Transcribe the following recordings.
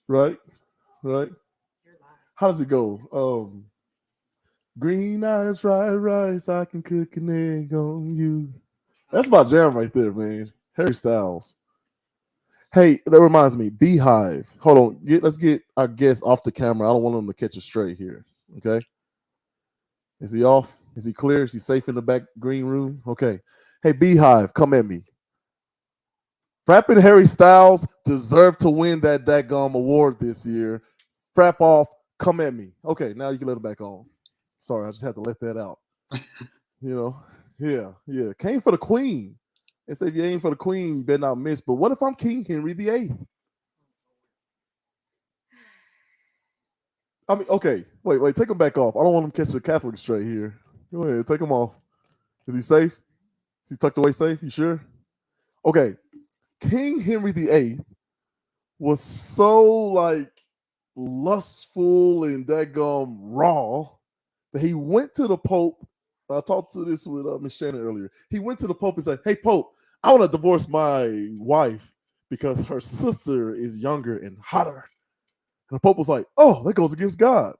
Right, right. How does it go? Green eyes, fried rice. I can cook an egg on you. That's my jam right there, man. Harry Styles. Hey, that reminds me. Beehive. Hold on. Let's get our guest off the camera. I don't want him to catch us straight here. Okay. Is he off? Is he clear? Is he safe in the back green room? Okay. Hey, Beehive, come at me. Frapp and Harry Styles deserve to win that daggum award this year. Frap off, come at me. Okay, now you can let it back on. Sorry, I just had to let that out. You know, yeah, yeah. Came for the queen. They say if you aim for the queen, you better not miss. But what if I'm King Henry VIII? I mean, okay, wait, take him back off. I don't want him to catch the Catholic straight here. Go ahead, take him off. Is he safe? Is he tucked away safe? You sure? Okay, King Henry VIII was so like lustful and daggum raw that he went to the Pope. I talked to this with Miss Shannon earlier. He went to the Pope and said, "Hey Pope, I want to divorce my wife because her sister is younger and hotter." And the Pope was like, "Oh, that goes against God."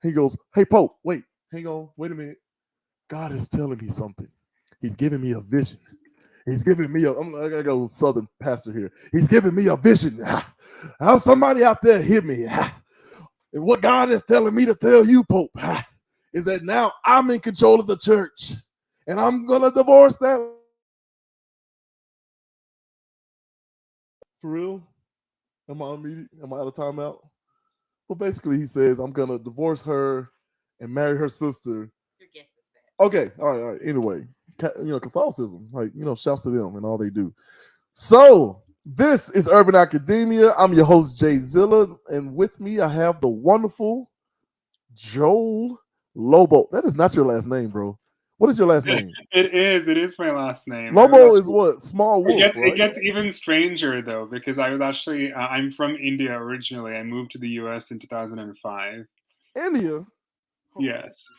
He goes, "Hey Pope, wait, hang on, wait a minute. God is telling me something. He's giving me a vision. He's giving me I gotta go Southern pastor here. He's giving me a vision. How somebody out there hear me. And what God is telling me to tell you, Pope, is that now I'm in control of the church. And I'm gonna divorce that. For real? Am I unmuted? Am I out of timeout? Well, basically, he says I'm gonna divorce her and marry her sister. Your guess is bad. Okay, all right. Anyway, Catholicism, shouts to them and all they do. So this is Urban Academia. I'm your host Jay Zilla, and with me I have the wonderful Joel Lobo. That is not your last name, bro. What is your last name? It is. It is my last name. Lobo is what? Small It wolf, it right? gets even stranger though because I was actually I'm from India originally. I moved to the U.S. in 2005. India. Hold on. Yes.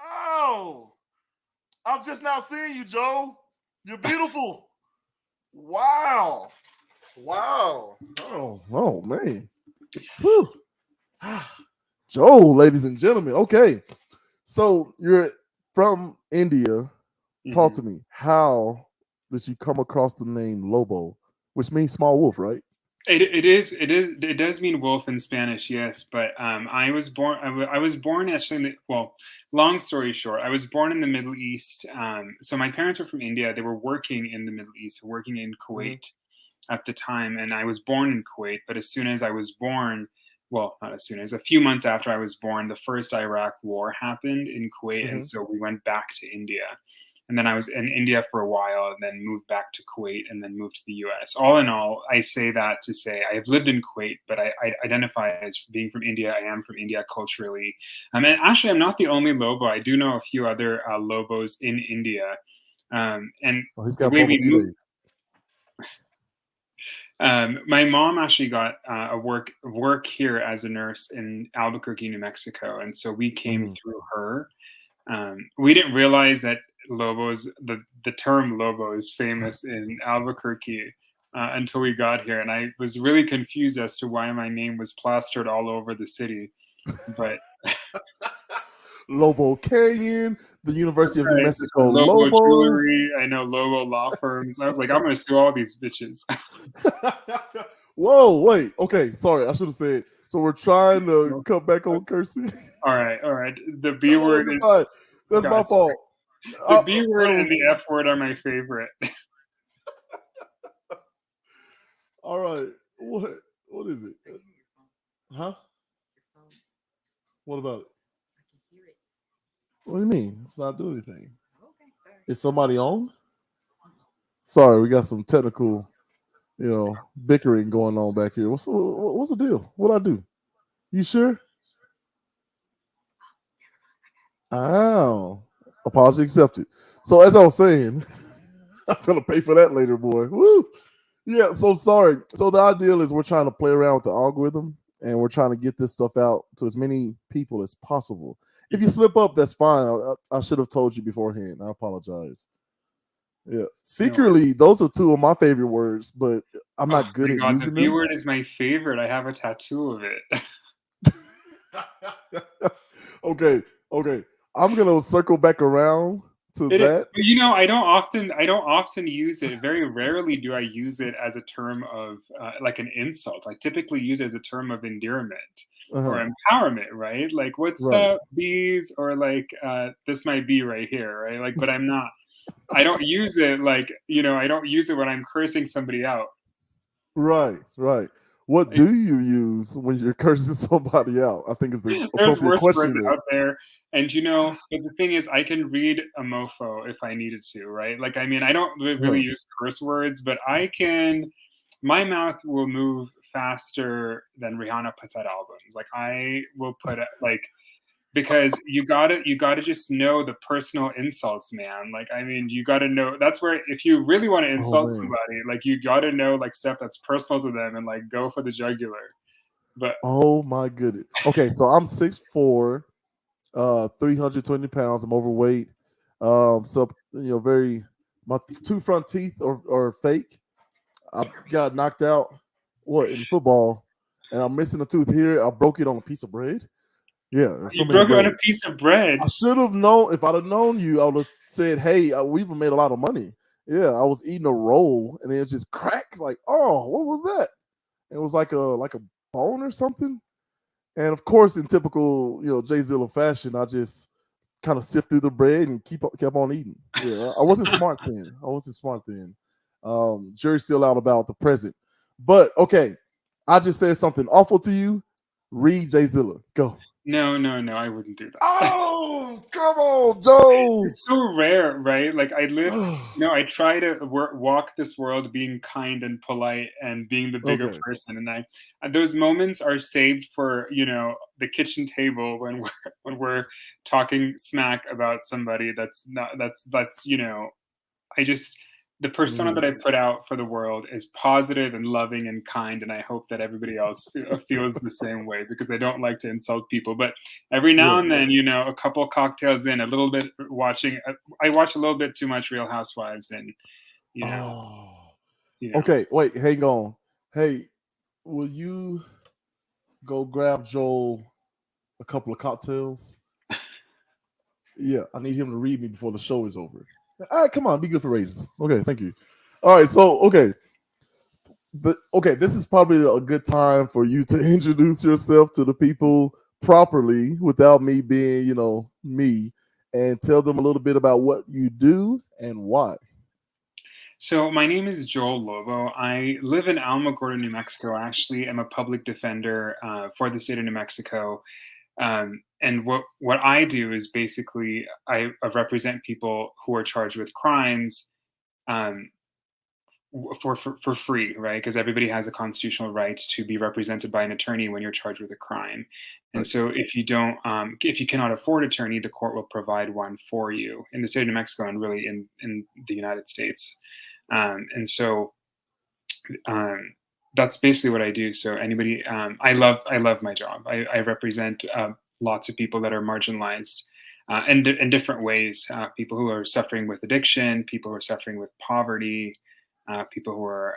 Oh, I'm just now seeing you, Joe. You're beautiful. Wow. Wow. Oh man. Whew. Joe, ladies and gentlemen. Okay. So you're from India. Talk hmm to me. How did you come across the name Lobo, which means small wolf, right? It does mean wolf in Spanish, yes. But I was born actually. Well, long story short, I was born in the Middle East. So my parents were from India. They were working in the Middle East, working in Mm-hmm. Kuwait at the time, and I was born in Kuwait. But as soon as I was born, well, not as soon as a few months after I was born, the first Iraq War happened in Kuwait, and Mm-hmm. so we went back to India. And then I was in India for a while, and then moved back to Kuwait, and then moved to the U.S. All in all, I say that to say I have lived in Kuwait, but I identify as being from India. I am from India culturally. And actually, I'm not the only Lobo. I do know a few other Lobos in India. And Oh, he's the got way both we of you moved, days. my mom actually got a work here as a nurse in Albuquerque, New Mexico, and so we came Mm-hmm. through her. We didn't realize that the term Lobo is famous in Albuquerque until we got here, and I was really confused as to why my name was plastered all over the city. But Lobo Canyon, the that's University of New right, there's the Mexico Lobo Lobos. Jewelry. I know Lobo law firms. I was like, I'm going to sue all these bitches. Whoa, wait. Okay, sorry. I should have said. So we're trying to cut back on cursing. All right, all right. The B No, no, word you're is fine. That's my gotcha. fault. The B That word and was the F word are my favorite. all right. What is it? Huh? What about it? What do you mean? It's not doing anything. Is somebody on? Sorry, we got some technical, bickering going on back here. What's the deal? What I do? You sure? Oh, apology accepted. So as I was saying, I'm gonna pay for that later, boy. Woo! Yeah. So sorry. So the ideal is we're trying to play around with the algorithm and we're trying to get this stuff out to as many people as possible. If you slip up, that's fine. I should have told you beforehand. I apologize. Yeah. No Secretly, worries. those are two of my favorite words, but I'm Oh not good my at god, the using B them. word is my favorite. I have a tattoo of it. Okay, okay. I'm gonna circle back around to It is, that. but I don't often use it. Very rarely do I use it as a term of like an insult. I typically use it as a term of endearment or Uh-huh. empowerment, right? Like, what's Right. up, bees? Or like, this might be right here, right? Like, but I'm not. I don't use it like, I don't use it when I'm cursing somebody out. Right, right. What Like, do you use when you're cursing somebody out? I think is the there's appropriate worse words question there. out there. And but the thing is, I can read a mofo if I needed to, right? Like, I mean, I don't really Uh-huh. use curse words, but I can. My mouth will move faster than Rihanna puts out albums. Like, I will put it like, because you gotta just know the personal insults, man. Like, I mean, you gotta know, that's where, if you really want to Oh insult man. somebody, like, you gotta know like stuff that's personal to them and like go for the jugular. But Oh my goodness. Okay, so I'm 6'4", 320 pounds. I'm overweight. So very my two front teeth are fake. I got knocked out in football, and I'm missing a tooth here. I broke it on a piece of bread. Yeah, there's so you many broke it on a ways. piece of bread. I should have known. If I'd have known you, I would have said, "Hey, we've made a lot of money." Yeah, I was eating a roll, and it was just cracked. Like, oh, what was that? It was like a bone or something. And of course, in typical Jay Zilla fashion, I just kind of sift through the bread and kept on eating. Yeah, I wasn't smart then. I wasn't smart then. Jury's still out about the present. But okay, I just said something awful to you. Read Jay Zilla. Go. No, no, no, I wouldn't do that. Oh, come on, Joe. It's so rare, right? Like, I try to walk this world being kind and polite and being the bigger Okay. person, and those moments are saved for the kitchen table when we're talking smack about somebody that's not that's I just the persona that Mhm. I put out for the world is positive and loving and kind, and I hope that everybody else feels the same way, because I don't like to insult people. But every now Yeah. and then, a couple cocktails in, a little bit watching. I watch a little bit too much Real Housewives, and you know, Oh. you know. Okay. Wait. Hang on. Hey, will you go grab Joel a couple of cocktails? Yeah, I need him to read me before the show is over. All right, come on, be good for ratings. Okay, thank you. All right, so okay, this is probably a good time for you to introduce yourself to the people properly without me being, me, and tell them a little bit about what you do and why. So my name is Joel Lobo. I live in Alamogordo, New Mexico. Actually, I'm a public defender for the state of New Mexico. And what I do is basically I represent people who are charged with crimes, um, for free, right? Because everybody has a constitutional right to be represented by an attorney when you're charged with a crime. And Right. so if you cannot afford attorney, the court will provide one for you in the state of New Mexico, and really in the United States. And so um, that's basically what I do. So anybody, I love my job. I represent lots of people that are marginalized in different ways. People who are suffering with addiction, people who are suffering with poverty, people who are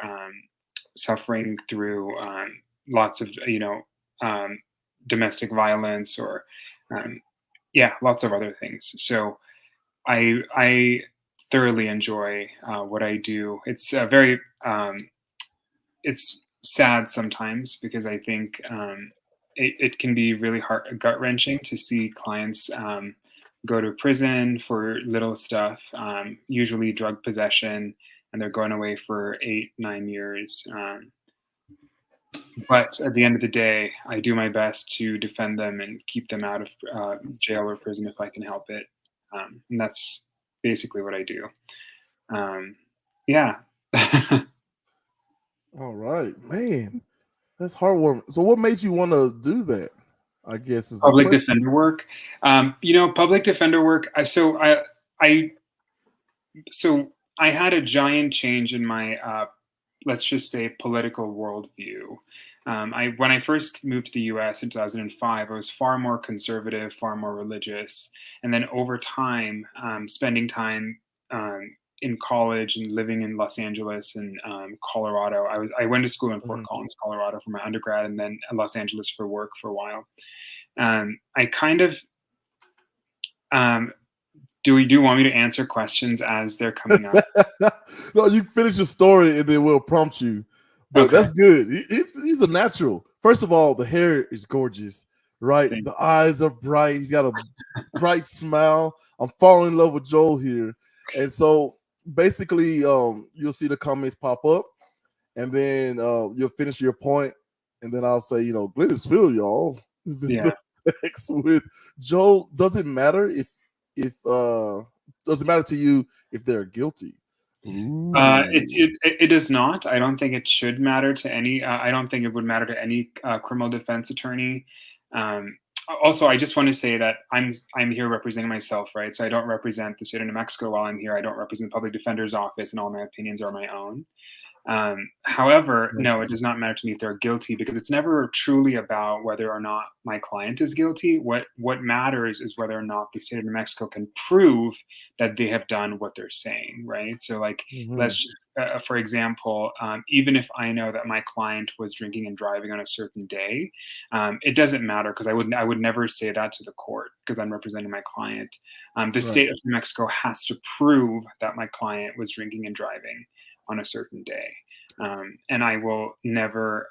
suffering through lots of um, domestic violence, or um, yeah, lots of other things. So I thoroughly enjoy what I do. It's very it's sad sometimes, because I think it can be really hard, gut wrenching to see clients go to prison for little stuff, usually drug possession, and they're going away for 8, 9 years. But at the end of the day, I do my best to defend them and keep them out of jail or prison if I can help it. And that's basically what I do. Um, yeah. All right, man, that's heartwarming. So, what made you want to do that? I guess is the Public question. defender work. Public defender work. I so I had a giant change in my let's just say political worldview. When I first moved to the U.S. in 2005, I was far more conservative, far more religious, and then over time, spending time in college and living in Los Angeles and Colorado. I went to school in Fort Mhm. Collins, Colorado for my undergrad, and then Los Angeles for work for a while. I kind of do you want me to answer questions as they're coming up? No, you finish your story and then we'll prompt you. But Okay. that's good. He's a natural. First of all, the hair is gorgeous, right? Thank The eyes are bright. He's got a bright smile. I'm falling in love with Joel here. And so basically, you'll see the comments pop up, and then you'll finish your point, and then I'll say, Glennis Phil, y'all, is in Yeah. the text with Joel. Doesn't matter if doesn't matter to you if they're guilty. Ooh. It does not. I don't think it should matter to any. I don't think it would matter to any criminal defense attorney. Also, I just want to say that I'm here representing myself, right? So I don't represent the state of New Mexico while I'm here. I don't represent the public defender's office, and all my opinions are my own. However, no, it does not matter to me if they're guilty, because it's never truly about whether or not my client is guilty. What matters is whether or not the state of New Mexico can prove that they have done what they're saying, right? So, like, Mhm. let's, for example, even if I know that my client was drinking and driving on a certain day, it doesn't matter, because I would never say that to the court because I'm representing my client. The Right. state of New Mexico has to prove that my client was drinking and driving on a certain day, and I will never.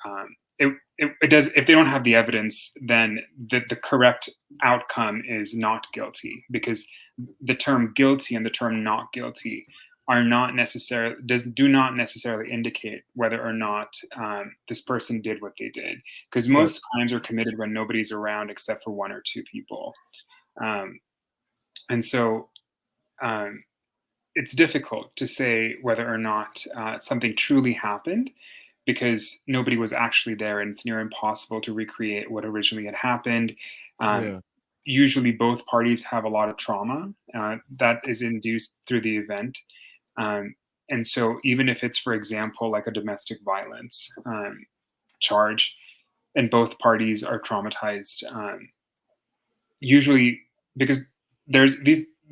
It does, if they don't have the evidence, then the correct outcome is not guilty, because the term guilty and the term not guilty are not necessarily do not necessarily indicate whether or not this person did what they did, because Right. most crimes are committed when nobody's around except for one or two people, um, and so um, it's difficult to say whether or not something truly happened, because nobody was actually there, and it's near impossible to recreate what originally had happened. Um, Yeah. Usually, both parties have a lot of trauma that is induced through the event. Um, and so, even if it's, for example, like a domestic violence charge, and both parties are traumatized, usually, because there's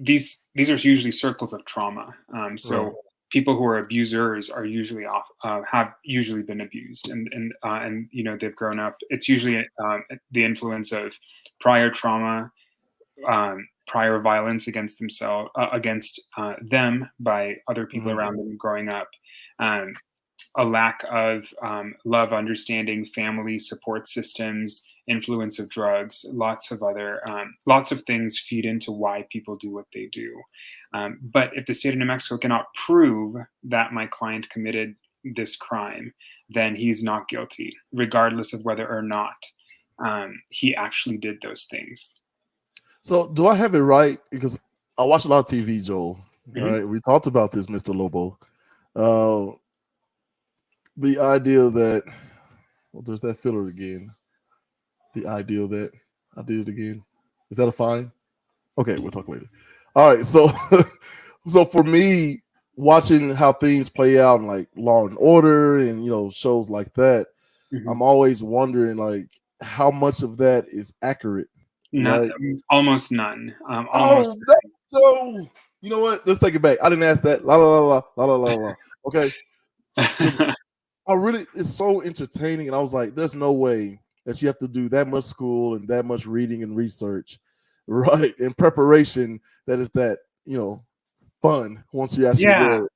these are usually circles of trauma. Right. So people who are abusers are usually have usually been abused, and they've grown up. It's usually the influence of prior trauma, prior violence against themselves, against them by other people Mhm. around them growing up. Um, a lack of love, understanding, family support systems, influence of drugs, lots of things feed into why people do what they do. But if the state of New Mexico cannot prove that my client committed this crime, then he's not guilty, regardless of whether or not he actually did those things. So do I have it right? Because I watch a lot of TV, Joel. All Mhm. right. We talked about this, Mr. Lobo. Uh, the idea that, well, there's that filler again. The ideal that I did it again. Is that a fine? Okay, we'll talk later. All right. So, so for me, watching how things play out in like Law and Order and shows like that, Mhm. I'm always wondering like how much of that is accurate, Not right? almost none. Oh, Almost. that's so. You know what? Let's take it back. I didn't ask that. La la la la la la la la. Okay, because I really, it's so entertaining, and I was like, there's no way that you have to do that much school and that much reading and research, right? In preparation, that is that fun once you're actually Yeah. there.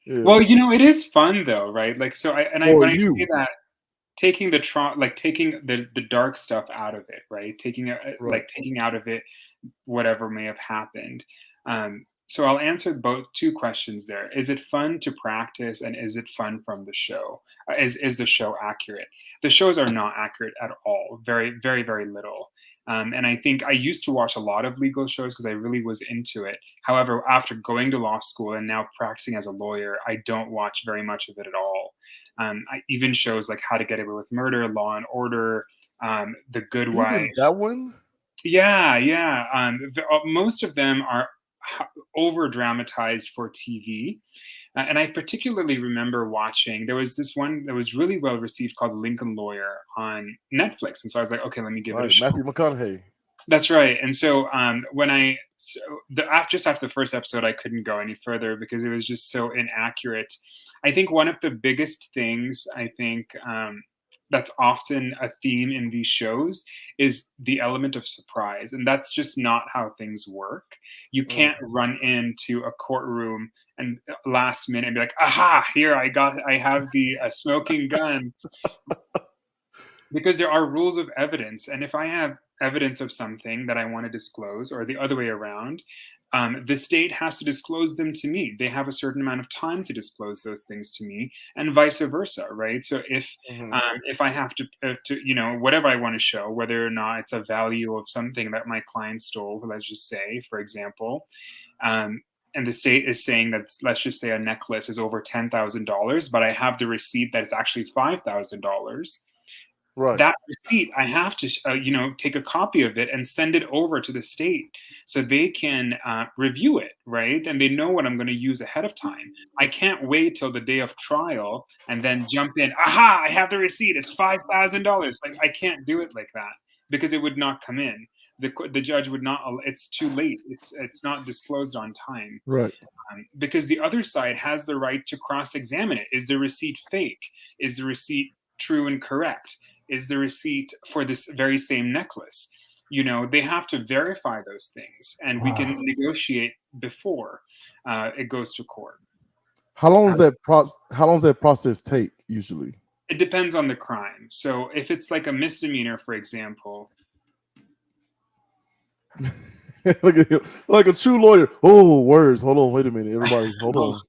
Yeah. Well, it is fun though, right? Like, so For when I say you, that, taking like taking the dark stuff out of it, right? right? Taking out of it whatever may have happened. So I'll answer both two questions there. Is it fun to practice, and is it fun from the show? Is the show accurate? The shows are not accurate at all. Very, very, very little. And I think I used to watch a lot of legal shows because I really was into it. However, after going to law school and now practicing as a lawyer, I don't watch very much of it at all. Even shows like How to Get Away with Murder, Law and Order, The Good Wife. Even that one, Yeah, yeah. Most of them are over dramatized for TV. And I particularly remember watching, there was this one that was really well received called Lincoln Lawyer on Netflix. And so I was like, okay, let me give it a right? shot. Matthew McConaughey. That's right. And so just after the first episode, I couldn't go any further because it was just so inaccurate. I think one of the biggest things that's often a theme in these shows is the element of surprise, and that's just not how things work. You Mm. can't run into a courtroom and last minute and be like, "Aha! Here I have the smoking gun." Because there are rules of evidence, and if I have evidence of something that I want to disclose, or the other way around, the state has to disclose them to me. They have a certain amount of time to disclose those things to me, and vice versa, right? So Mhm. if I have to whatever I want to show, whether or not it's a value of something that my client stole, let's just say, for example, um, and the state is saying that, let's just say, a necklace is over $10,000, but I have the receipt that it's actually $5,000. Right. That receipt, I have to take a copy of it and send it over to the state so they can review it, right? And they know what I'm going to use ahead of time. I can't wait till the day of trial and then jump in. Aha, I have the receipt, it's $5,000. Like, I can't do it like that because it would not come in. The judge would not. It's too late. It's not disclosed on time. Right. Because the other side has the right to cross-examine it. Is the receipt fake? Is the receipt true and correct? Is the receipt for this very same necklace? They have to verify those things, and we can Wow. negotiate before it goes to court. How long does that process take usually? It depends on the crime. So if it's like a misdemeanor, for example, Look at him, like a true lawyer. Oh, words. Hold on. Wait a minute. Everybody, hold on.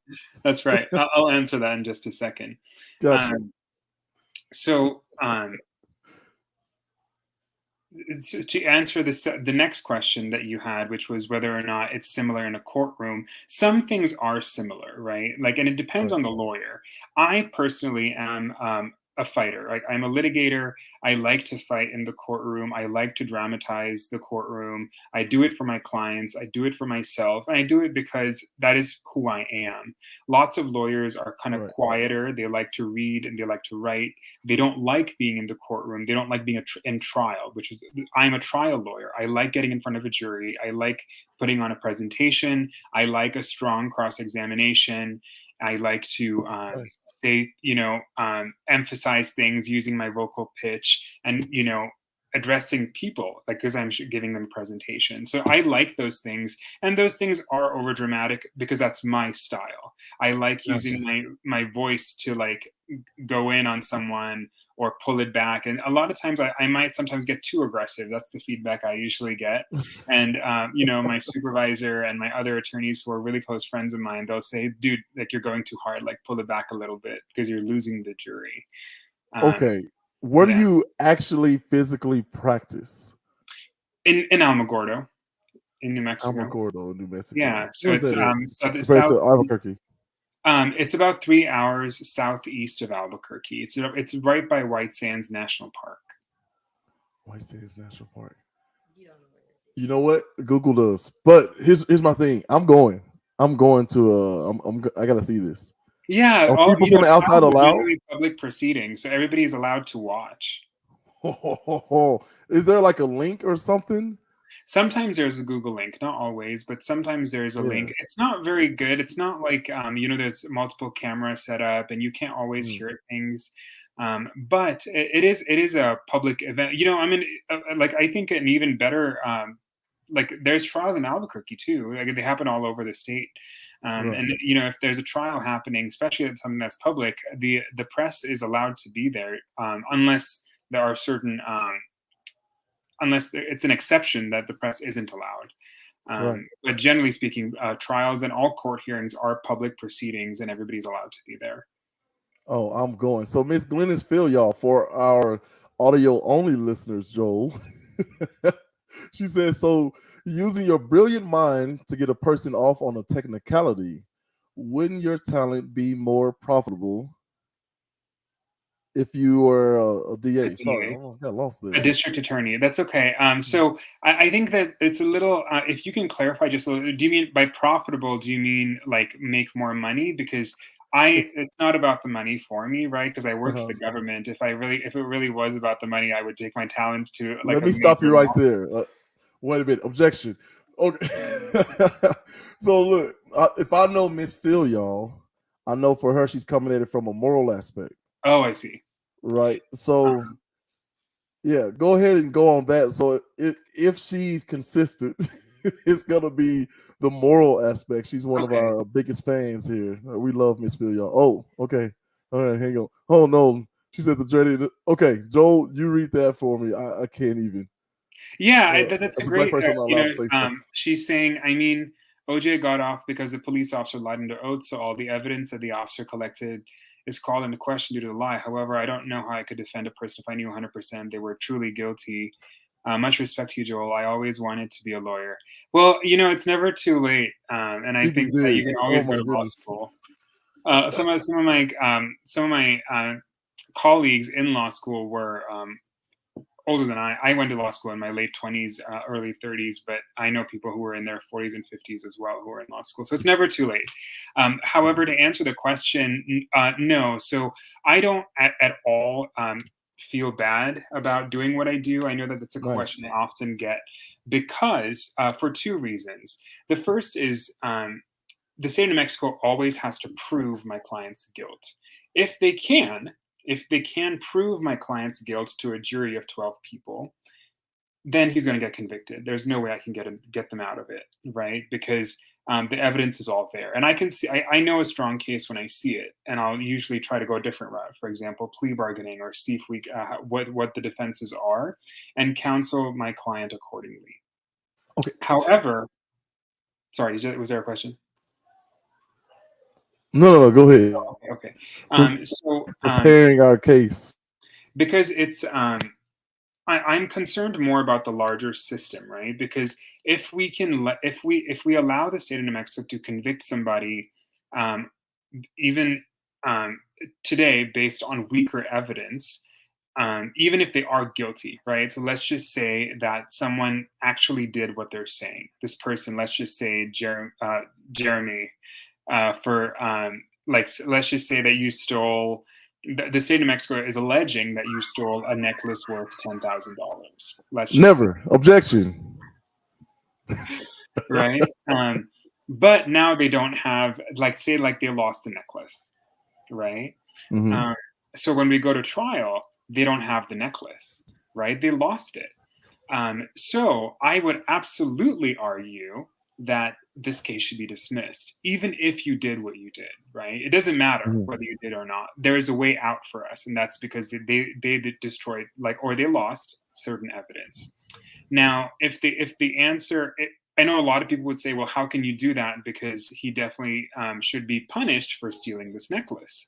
that's right. I'll answer that in just a second. Gotcha. Um, so to answer the next question that you had, which was whether or not it's similar in a courtroom, some things are similar, right? Like, and it depends Right. on the lawyer. I personally am a fighter. Like, I'm a litigator. I like to fight in the courtroom. I like to dramatize the courtroom. I do it for my clients. I do it for myself, and I do it because that is who I am. Lots of lawyers are kind of Right. quieter. They like to read and they like to write. They don't like being in the courtroom. They don't like being in trial, which is, I'm a trial lawyer. I like getting in front of a jury. I like putting on a presentation. I like a strong cross examination. I like to Nice. say, emphasize things using my vocal pitch and, addressing people, like, because I'm giving them a presentation. So I like those things. And those things are over dramatic because that's my style. I like Gotcha. using my voice to, like, go in on someone or pull it back. And a lot of times I might sometimes get too aggressive. That's the feedback I usually get. And, my supervisor and my other attorneys who are really close friends of mine, they'll say, dude, like, you're going too hard, like, pull it back a little bit because you're losing the jury. Okay. Where do Yeah. you actually physically practice? In Alamogordo, in New Mexico. Alamogordo, New Mexico. Yeah. So Where's it's that at? Compared south. to Albuquerque. It's about 3 hours southeast of Albuquerque. It's right by White Sands National Park. White Sands National Park. You know what? Google does. But here's my thing. I'm going. I'm going to. I gotta see this. Yeah, Are people from the outside trials are allowed? generally public proceedings, so everybody's allowed to watch. Is there like a link or something? Sometimes there's a Google link, not always, but sometimes there's a Yeah. link. It's not very good. It's not like there's multiple cameras set up, and you can't always Mm, hear things. But it is a public event. I mean, like, I think an even better like, there's trials in Albuquerque too. Like, they happen all over the state. right. And if there's a trial happening, especially at something that's public, the press is allowed to be there, unless there are certain it's an exception that the press isn't allowed. Right. But generally speaking, trials and all court hearings are public proceedings, and everybody's allowed to be there. Oh, I'm going. So Miss Glennis Phil, y'all, for our audio only listeners, Joel. She says, so using your brilliant mind to get a person off on a technicality, wouldn't your talent be more profitable if you were a DA? Sorry, Anyway, I got lost a there. district attorney. That's okay. So I think that it's a little. If you can clarify just a little, do you mean by profitable? Do you mean like make more money? Because If it's not about the money for me, right? Because I work for uh the government. If it really was about the money, I would take my talent to like Let a me stop you major right law. there. Wait a minute. Objection. Okay. So look, if I know Miss Phil, y'all, I know for her she's coming at it from a moral aspect, Oh, I see. right? So yeah, go ahead and go on that. So if she's consistent, it's gonna be the moral aspect. She's one of Okay. our biggest fans here. We love Miss Phil, y'all. Oh, okay. All right, hang on. Oh no, she said the dreaded. Okay, Joel, you read that for me. I can't even. Yeah, that's a As a black great. person, I'm not allowed to say stuff. She's saying. I mean, OJ got off because the police officer lied under oath, so all the evidence that the officer collected is called into question due to the lie. However, I don't know how I could defend a person if I knew 100% they were truly guilty. Much respect to you, Joel. I always wanted to be a lawyer. Well, it's never too late, and I She be think that you good. can Oh always go my to law goodness. school. Some of my colleagues in law school were older than I. I went to law school in my late 20s, early 30s, but I know people who were in their 40s and 50s as well who are in law school. So it's never too late. However, to answer the question, no. So I don't at all feel bad about doing what I do. I know that that's a Nice. question I often get because for two reasons. The first is the state of New Mexico always has to prove my client's guilt. If they can, if they can prove my client's guilt to a jury of 12 people, then he's going to get convicted. There's no way I can get them out of it, right? Because the evidence is all there, and I can see. I know a strong case when I see it, and I'll usually try to go a different route. For example, plea bargaining, or see if we what the defenses are, and counsel my client accordingly. Okay. However, sorry, was there a question? No. Go ahead. Okay. Pre- So Preparing our case. because I'm concerned more about the larger system, right? Because if we allow the state of New Mexico to convict somebody, um, even today, based on weaker evidence, even if they are guilty, right? So let's just say that someone actually did what they're saying. This person, let's just say Jeremy, for let's just say that you stole. The state of New Mexico is alleging that you stole a necklace worth $10,000. Let's just say, Never. Objection. right? But now they don't have, say they lost the necklace, right? Mhm. So when we go to trial, they don't have the necklace, right? They lost it. So I would absolutely argue that this case should be dismissed, even if you did what you did, right? It doesn't matter Mhm. whether you did or not. There is a way out for us, and that's because they destroyed, or they lost certain evidence. Now, if the answer, I know a lot of people would say, well, how can you do that? Because he definitely should be punished for stealing this necklace.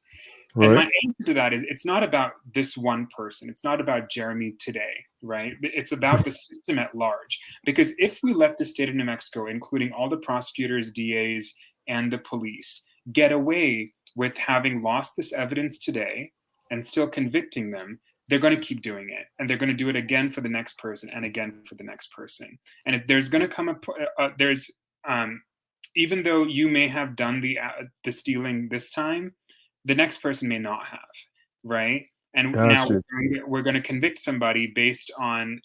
And my Right. answer to that is, it's not about this one person. It's not about Jeremy today, right? It's about the system at large. Because if we let the state of New Mexico, including all the prosecutors, DAs, and the police, get away with having lost this evidence today and still convicting them, they're going to keep doing it. And they're going to do it again for the next person and again for the next person. And if there's going to come even though you may have done the stealing this time, the next person may not have, right? And now Gotcha. we're going to convict somebody based on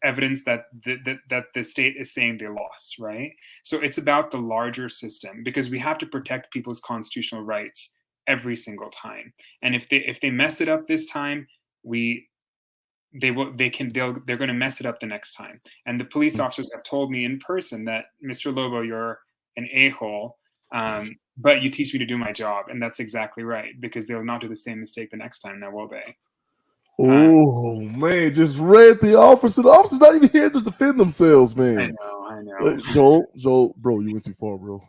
evidence that the state is saying they lost, right? So it's about the larger system, because we have to protect people's constitutional rights every single time. And if they mess it up this time, they're going to mess it up the next time. And the police officers have told me in person that, Mr. Lobo, you're an a-hole, but you teach me to do my job. And that's exactly right, because they'll not do the same mistake the next time, now will they? Oh man, just read the officer. The officer's not even here to defend themselves, man. I know. Joel, bro, you went too far, bro.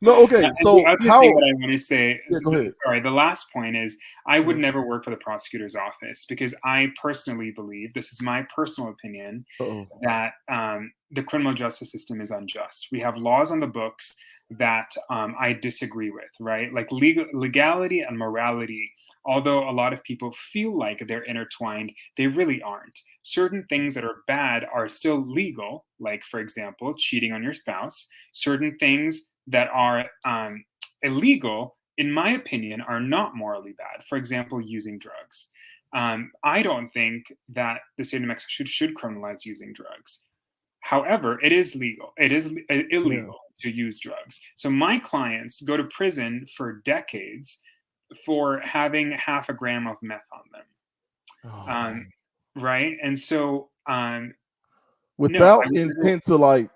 No, okay. And So the other how? thing that I want to say, Yeah, go ahead. sorry, the last point is, I would Mhm. never work for the prosecutor's office, because I personally believe, this is my personal opinion, Uh-oh. that the criminal justice system is unjust. We have laws on the books that I disagree with, right? Like legality and morality, although a lot of people feel like they're intertwined, they really aren't. Certain things that are bad are still legal, like, for example, cheating on your spouse. Certain things that are illegal, in my opinion, are not morally bad. For example, using drugs. I don't think that the state of Mexico should criminalize using drugs. However, it is legal. It is illegal to use drugs. So my clients go to prison for decades for having half a gram of meth on them. Right? And so without intent to like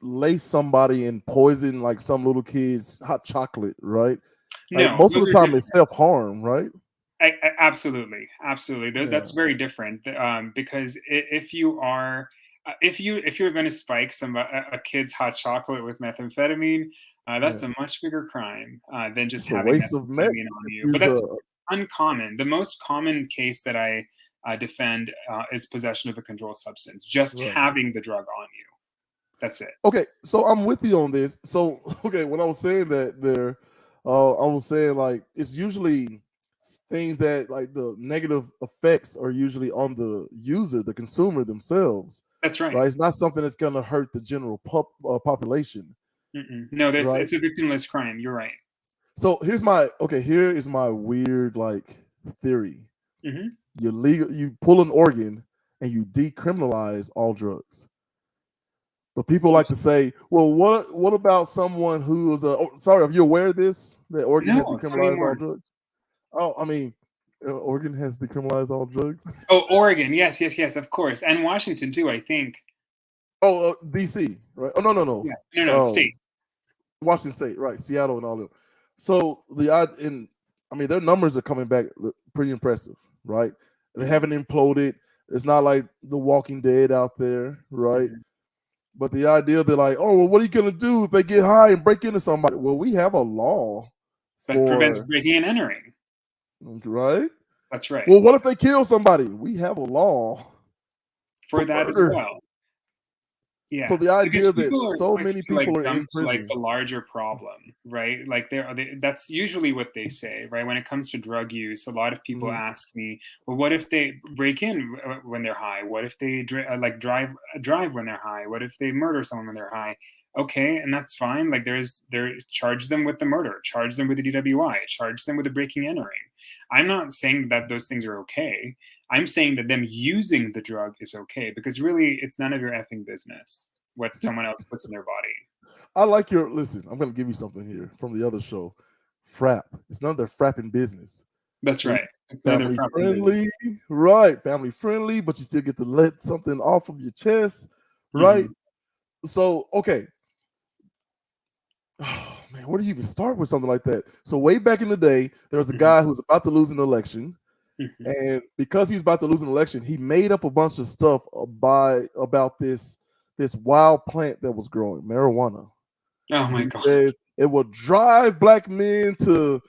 lace somebody in poison, like some little kids hot chocolate, right? Like no, most of the time it's self-harm, right? Absolutely. That's very different, because if you are if you're going to spike a kid's hot chocolate with methamphetamine, that's a much bigger crime than just having methamphetamine on you. But that's uncommon. The most common case that I defend is possession of a controlled substance, just having the drug on you. That's it. Okay, so I'm with you on this. So okay, when I was saying that there, I was saying like it's usually things that like the negative effects are usually on the user, the consumer themselves. That's right. It's not something that's going to hurt the general population. No, it's a victimless crime. You're right. So here is my weird like theory. You pull an organ and you decriminalize all drugs. But people like to say, well, what about someone who is are you aware of this? That Oregon has decriminalized all drugs? Oh, I mean, Oregon has decriminalized all drugs. Oh, Oregon, yes, of course, and Washington too, I think. Oh, D.C. right? Oh no, yeah. No, state. Washington State, right? Seattle and all them. So their numbers are coming back pretty impressive, right? They haven't imploded. It's not like The Walking Dead out there, right? But the idea that like, oh, well, what are you gonna do if they get high and break into somebody? Well, we have a law that prevents breaking and entering. Right? That's right. Well, what if they kill somebody? We have a law for that murder. As well. Yeah. So the idea that so many people are in prison, like the larger problem, right? Like that's usually what they say, right? When it comes to drug use, a lot of people ask me, well, what if they break in when they're high? What if they drive when they're high? What if they murder someone when they're high? Okay, and that's fine. Like charge them with the murder, charge them with the DWI, charge them with the breaking entering. I'm not saying that those things are okay. I'm saying that them using the drug is okay, because really it's none of your effing business what someone else puts in their body. I like listen, I'm going to give you something here from the other show. Frap. It's none of their frapping business. That's right. Family friendly, right? Family friendly, but you still get to let something off of your chest, right? So, okay. Oh, man, where do you even start with something like that? So way back in the day, there was a guy who was about to lose an election. And because he was about to lose an election, he made up a bunch of stuff about this wild plant that was growing, marijuana. Oh my God. Says it will drive black men to,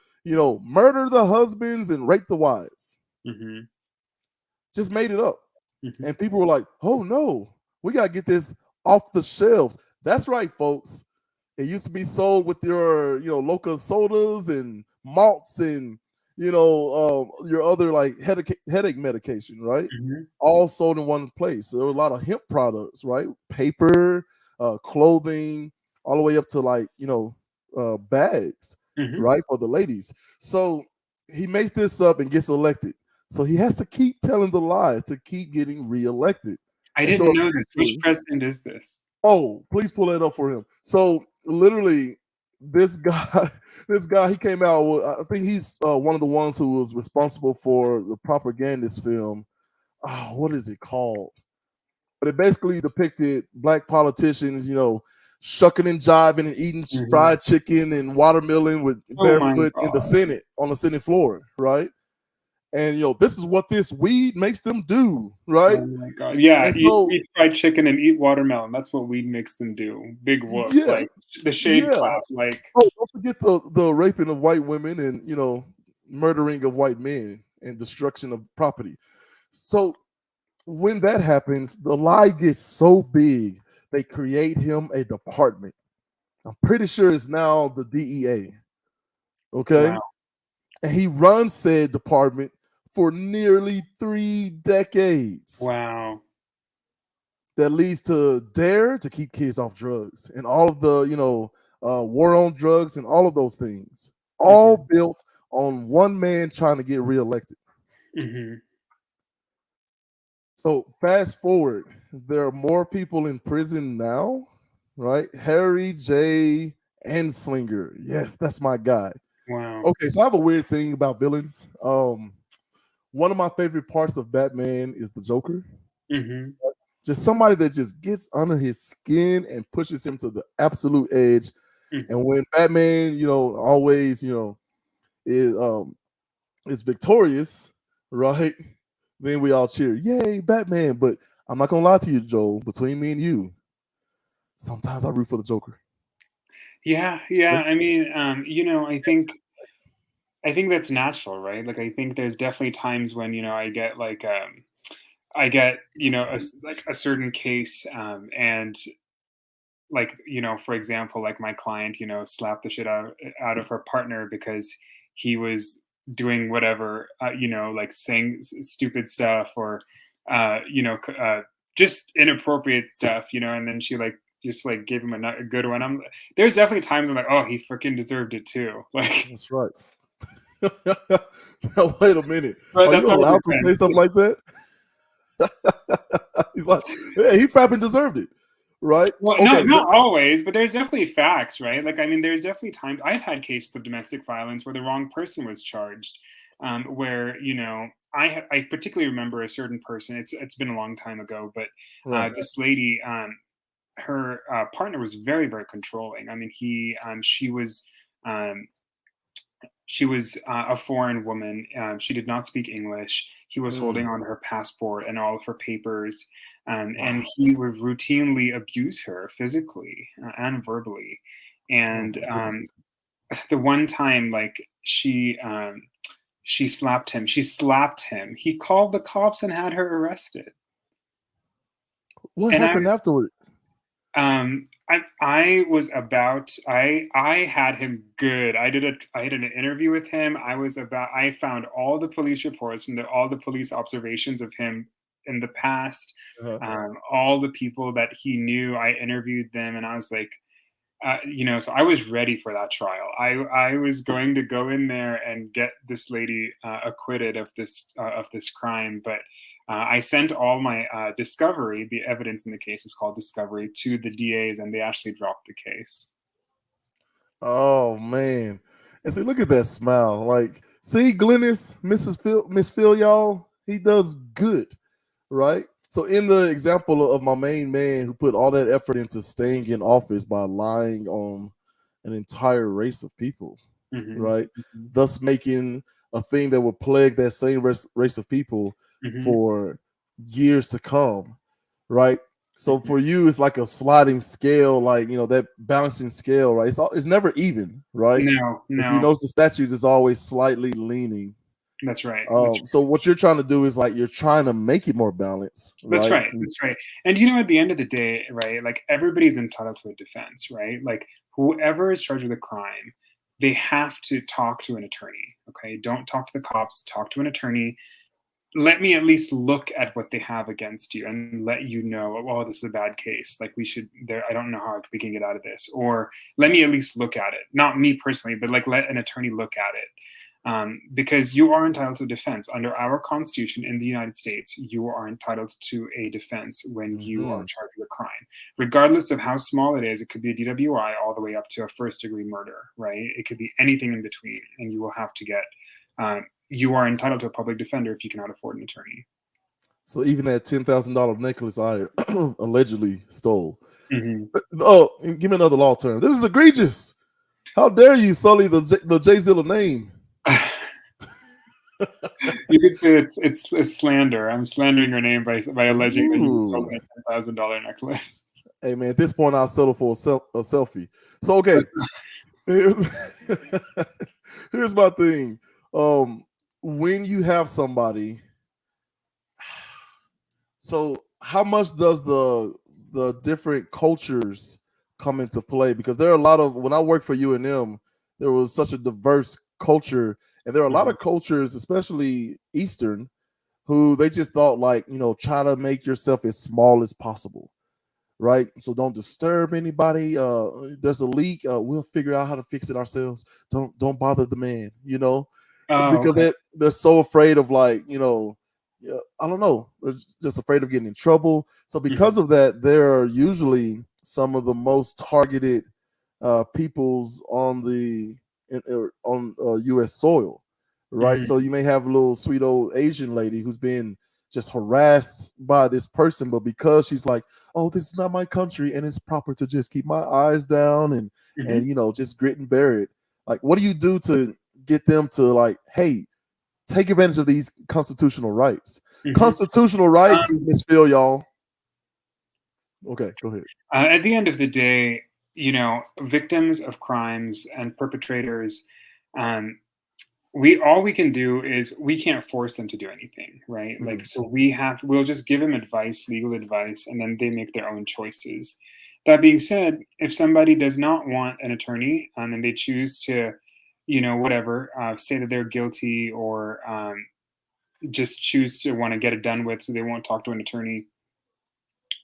murder the husbands and rape the wives. Just made it up. And people were like, oh no, we got to get this off the shelves. That's right, folks. It used to be sold with your, local sodas and malts and, your other like headache medication, right? All sold in one place. So there were a lot of hemp products, right? Paper, clothing, all the way up to like, bags, right? For the ladies. So he makes this up and gets elected. So he has to keep telling the lie to keep getting reelected. I didn't know this. Which president is this? Oh, please pull that up for him. So literally, this guy, he came out with, I think he's one of the ones who was responsible for the propagandist film. Oh, what is it called? But it basically depicted black politicians, shucking and jiving and eating fried chicken and watermelon with barefoot in the Senate, on the Senate floor, right? And this is what this weed makes them do, right? Oh my God! Yeah, eat fried chicken and eat watermelon. That's what weed makes them do. Big whoop, like the shade clap, like. Oh, don't forget the raping of white women and murdering of white men and destruction of property. So when that happens, the lie gets so big they create him a department. I'm pretty sure it's now the DEA. Okay, wow. And he runs said department for nearly 3 decades. Wow. That leads to DARE to keep kids off drugs and all of the, war on drugs and all of those things, all built on one man trying to get reelected. So fast forward, there are more people in prison now, right? Harry, Jay, and Slinger. Yes, that's my guy. Wow. Okay, so I have a weird thing about villains. One of my favorite parts of Batman is the Joker. Hmm. Just somebody that just gets under his skin and pushes him to the absolute edge. And Hmm. when Batman, always, is is victorious, right? Then we all cheer, yay, Batman. But I'm not gonna lie to you, Joel. Between me and you, sometimes I root for the Joker. Yeah, Yeah. yeah. I mean, I think that's natural, right? Like, I think there's definitely times when I get like a certain case, and like for example, like my client slapped the shit out of her partner because he was doing whatever, like saying stupid stuff, or just inappropriate stuff, and then she like just like gave him a good one. There's definitely times I'm like, oh, he freaking deserved it too. Like, That's right. Now, wait a minute. but Are that's you not allowed to say defense. stuff like that? He's like, yeah, he probably deserved it, right? Well, no, Okay. not always, but there's definitely facts, right? Like, I mean, there's definitely times I've had cases of domestic violence where the wrong person was charged, where I particularly remember a certain person. It's been a long time ago, but Right. this lady, her partner was very very controlling. I mean, um, she was a foreign woman. She did not speak English. He was holding Mm. on to her passport and all of her papers, and Wow. he would routinely abuse her physically and verbally. Oh And my goodness. the one time, like she slapped him. She slapped him. He called the cops and had her arrested. What And happened afterward? I was about I had him good. I did an interview with him. I found all the police reports and all the police observations of him in the past. Uh-huh. All the people that he knew, I interviewed them, and I was like, so I was ready for that trial. I was going to go in there and get this lady acquitted of this crime, but I sent all my discovery, the evidence in the case is called discovery, to the DAs, and they actually dropped the case. Oh man. And see, look at that smile. Like, see, Glennis, Miss Phil, y'all, he does good, right? So in the example of my main man who put all that effort into staying in office by lying on an entire race of people, Hmm. right? Hmm. Thus making a thing that would plague that same race of people Hmm. for years to come, right? So Hmm. for you, it's like a sliding scale, like that balancing scale, right? It's never even, right? No, If you no, notice the statues, it's always slightly leaning. that's right. That's So what you're trying to do is like you're trying to make it more balanced, That's right? right. That's right. And at the end of the day, right, like everybody's entitled to a defense, right? Like whoever is charged with a crime, they have to talk to an attorney. Okay. Don't talk to the cops, talk to an attorney. Let me at least look at what they have against you and let you know, oh, this is a bad case. Like we should there, I don't know how we can get out of this. Or let me at least look at it. Not me personally, but like let an attorney look at it. Because you are entitled to defense under our Constitution in the United States. You are entitled to a defense when you are Mhm. charged with a crime, regardless of how small it is. It could be a DWI all the way up to a first-degree murder, right? It could be anything in between, and you will have to get. You are entitled to a public defender if you cannot afford an attorney. So even that $10,000 necklace I allegedly stole. Hmm. Oh, give me another law term. This is egregious. How dare you sully the Jay Zilla name? You could say it's slander. I'm slandering your name by alleging that you stole Ooh. a $10,000 necklace. Hey man, at this point I'll settle for a selfie. So okay. Here's my thing. When you have somebody, so how much does the different cultures come into play? Because there are a lot of when I worked for UNM, there was such a diverse culture, and there are a lot Mhm. of cultures, especially Eastern, who they just thought like try to make yourself as small as possible, right? So don't disturb anybody. There's a leak. We'll figure out how to fix it ourselves. Don't bother the man. Oh, Because okay. they're so afraid of like yeah, I don't know, they're just afraid of getting in trouble. So because of that, they're usually some of the most targeted peoples on U.S. soil, right? Hmm. So you may have a little sweet old Asian lady who's been just harassed by this person, but because she's like, "Oh, this is not my country, and it's proper to just keep my eyes down and Hmm. just grit and bear it." Like, what do you do to get them to like, hey, take advantage of these constitutional rights? Hmm. Constitutional rights, Miss Phil, y'all. Okay, go ahead. At the end of the day, victims of crimes and perpetrators, um, we all we can do is we can't force them to do anything, right? Like, Mhm. so we'll just give them advice, legal advice, and then they make their own choices. That being said, if somebody does not want an attorney, and they choose to, whatever, say that they're guilty, or just choose to want to get it done with, so they won't talk to an attorney,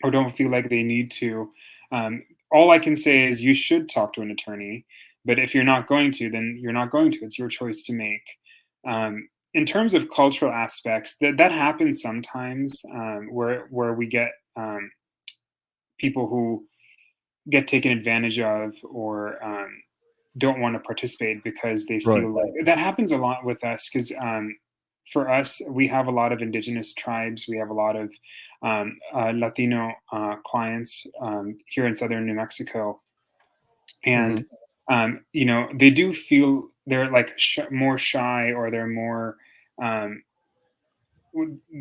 or don't feel like they need to, all I can say is you should talk to an attorney. But if you're not going to, then you're not going to. It's your choice to make. In terms of cultural aspects, that happens sometimes, where we get people who get taken advantage of, or don't want to participate because they Right. feel like that happens a lot with us, because for us, we have a lot of indigenous tribes. We have a lot of Latino clients here in southern New Mexico, and Mhm. they do feel they're like more shy, or um,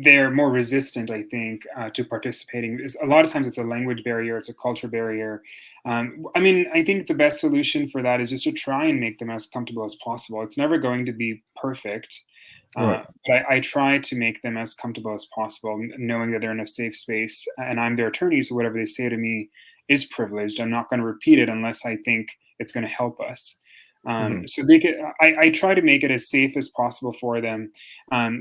they're more resistant, I think, to participating. A lot of times it's a language barrier, it's a culture barrier. I mean, I think the best solution for that is just to try and make them as comfortable as possible. It's never going to be perfect, Right. but I try to make them as comfortable as possible, knowing that they're in a safe space, and I'm their attorney, so whatever they say to me is privileged. I'm not going to repeat it unless I think it's going to help us. Mhm. So they could, I try to make it as safe as possible for them.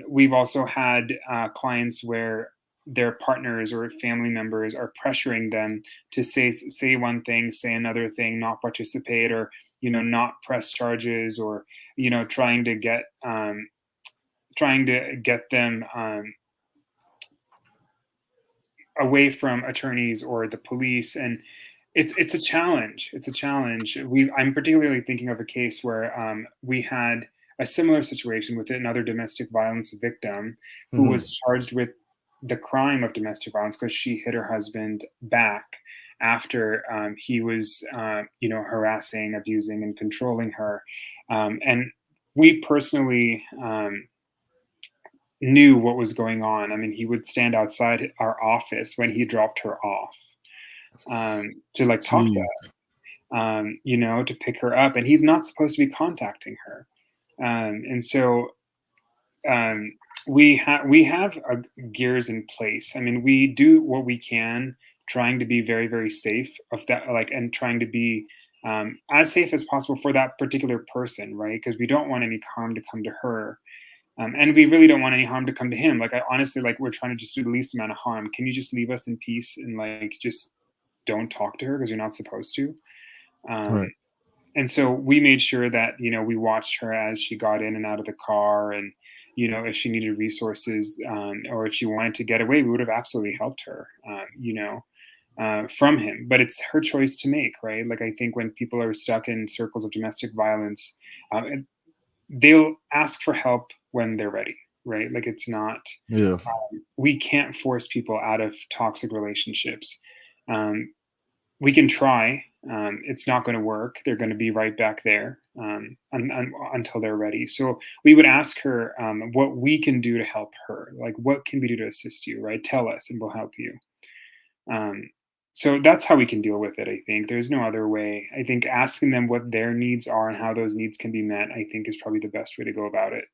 We've also had clients where their partners or family members are pressuring them to say one thing, say another thing, not participate, or not press charges, or trying to get them away from attorneys or the police. And it's a challenge. It's a challenge. I'm particularly thinking of a case where we had a similar situation with another domestic violence victim who Mhm. was charged with the crime of domestic violence because she hit her husband back after he was harassing, abusing, and controlling her. And we personally knew what was going on. I mean, he would stand outside our office when he dropped her off, to like talk to Jeez. us, to pick her up, and he's not supposed to be contacting her. And so um, we have gears in place. I mean, we do what we can, trying to be very, very safe of that, like, and trying to be as safe as possible for that particular person, right? Because we don't want any harm to come to her. And we really don't want any harm to come to him. Like, I honestly, like, we're trying to just do the least amount of harm. Can you just leave us in peace, and like just don't talk to her because you're not supposed to? Um, Right. and so we made sure that we watched her as she got in and out of the car, and if she needed resources, or if she wanted to get away, we would have absolutely helped her. From him, but it's her choice to make, right? Like, I think when people are stuck in circles of domestic violence, they'll ask for help when they're ready, right? Like, it's not, Yeah. we can't force people out of toxic relationships. Um, we can try. It's not going to work. They're going to be right back there, until they're ready. So we would ask her what we can do to help her. Like, what can we do to assist you, right? Tell us and we'll help you. Um, so that's how we can deal with it, I think. There's no other way. I think asking them what their needs are and how those needs can be met, I think, is probably the best way to go about it.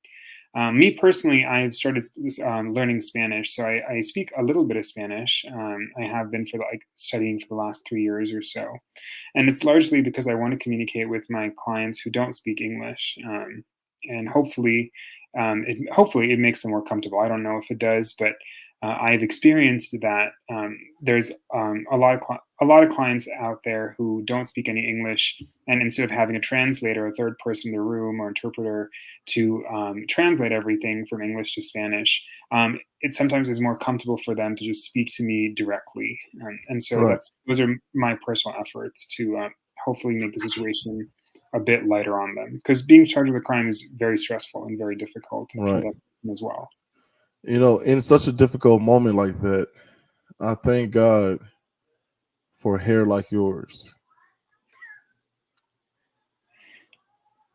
Me personally, I started learning Spanish, so I speak a little bit of Spanish. I have been for like studying for the last 3 years or so, and it's largely because I want to communicate with my clients who don't speak English, and hopefully it makes them more comfortable. I don't know if it does, but I've experienced that there's a lot of clients out there who don't speak any English, and instead of having a translator, a third person in the room or interpreter to translate everything from English to Spanish, it sometimes is more comfortable for them to just speak to me directly, and so Right. those are my personal efforts to hopefully make the situation a bit lighter on them, because being charged with a crime is very stressful and very difficult for Right. that person as well. In such a difficult moment like that, I thank God for hair like yours.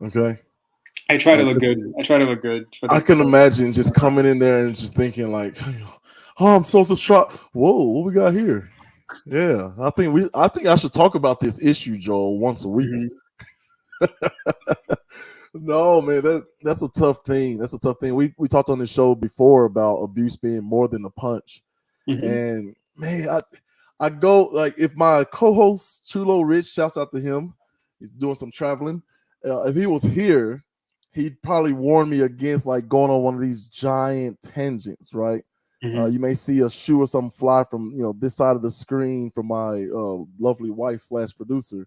Okay. I try to Like look good. I try to look good for I the can for imagine just coming in there and just thinking like, oh, I'm so distraught. Whoa, what we got here? Yeah, I think I should talk about this issue, Joel, once a week. Mhm, No, man, that's a tough thing. That's a tough thing. We talked on this show before about abuse being more than a punch. mhm, And man, I go like if my co-host Chulo Rich, shouts out to him, he's doing some traveling. If he was here, he'd probably warn me against like going on one of these giant tangents, right? mhm, You may see a shoe or something fly from this side of the screen from my lovely wife slash producer.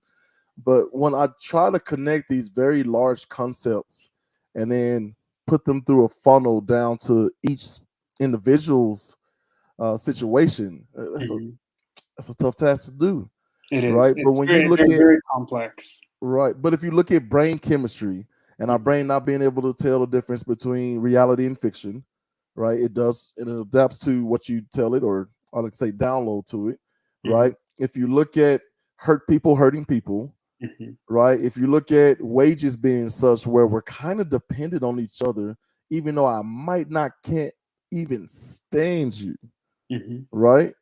But when I try to connect these very large concepts and then put them through a funnel down to each individual's situation, mhm. that's a tough task to do, It is. right? But when you look They're at very complex. right, but if you look at brain chemistry and our Mhm, brain not being able to tell the difference between reality and fiction, right? It adapts to what you tell it, or I like to say download to it, mhm, right? If you look at hurt people hurting people, mhm, right? If you look at wages being such where we're kind of dependent on each other, even though I might not can't even stand you, mhm. right?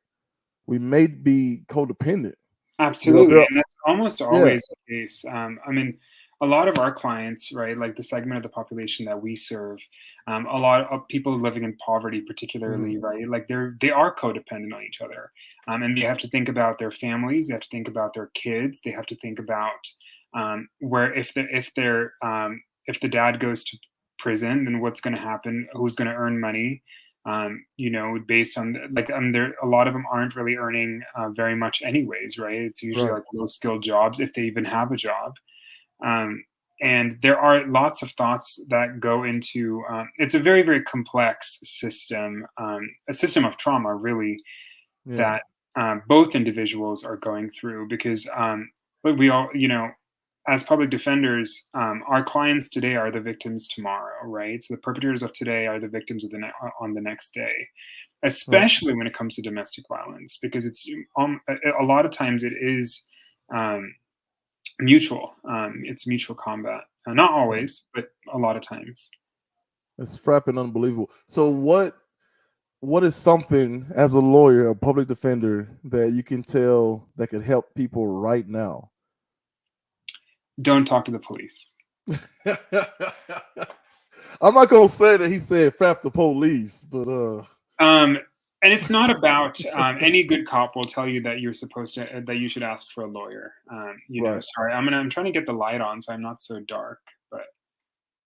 We may be codependent. Absolutely, There. and that's almost Yeah. always the case. I mean, a lot of our clients, right, like the segment of the population that we serve, a lot of people living in poverty, particularly, Mhm. right, like they are codependent on each other, and they have to think about their families, they have to think about their kids, they have to think about where if the dad goes to prison, then what's going to happen? Who's going to earn money? Based on there, a lot of them aren't really earning very much anyways, right? It's usually Right. like low skilled jobs if they even have a job. Um, and there are lots of thoughts that go into it's a very, very complex system, a system of trauma, really, Yeah. that both individuals are going through because but we all, as public defenders, our clients today are the victims tomorrow, right? So the perpetrators of today are the victims of on the next day, Right. especially when it comes to domestic violence, because it's a lot of times it is um, mutual. It's mutual combat. Not Right. always, but a lot of times. It's frapping unbelievable. So what is something as a lawyer, a public defender, that you can tell that could help people right now? Don't talk to the police. I'm not gonna say that he said "frap the police," but Um, and it's not about any good cop will tell you that you're supposed to that you should ask for a lawyer. right. Sorry, I'm trying to get the light on so I'm not so dark, but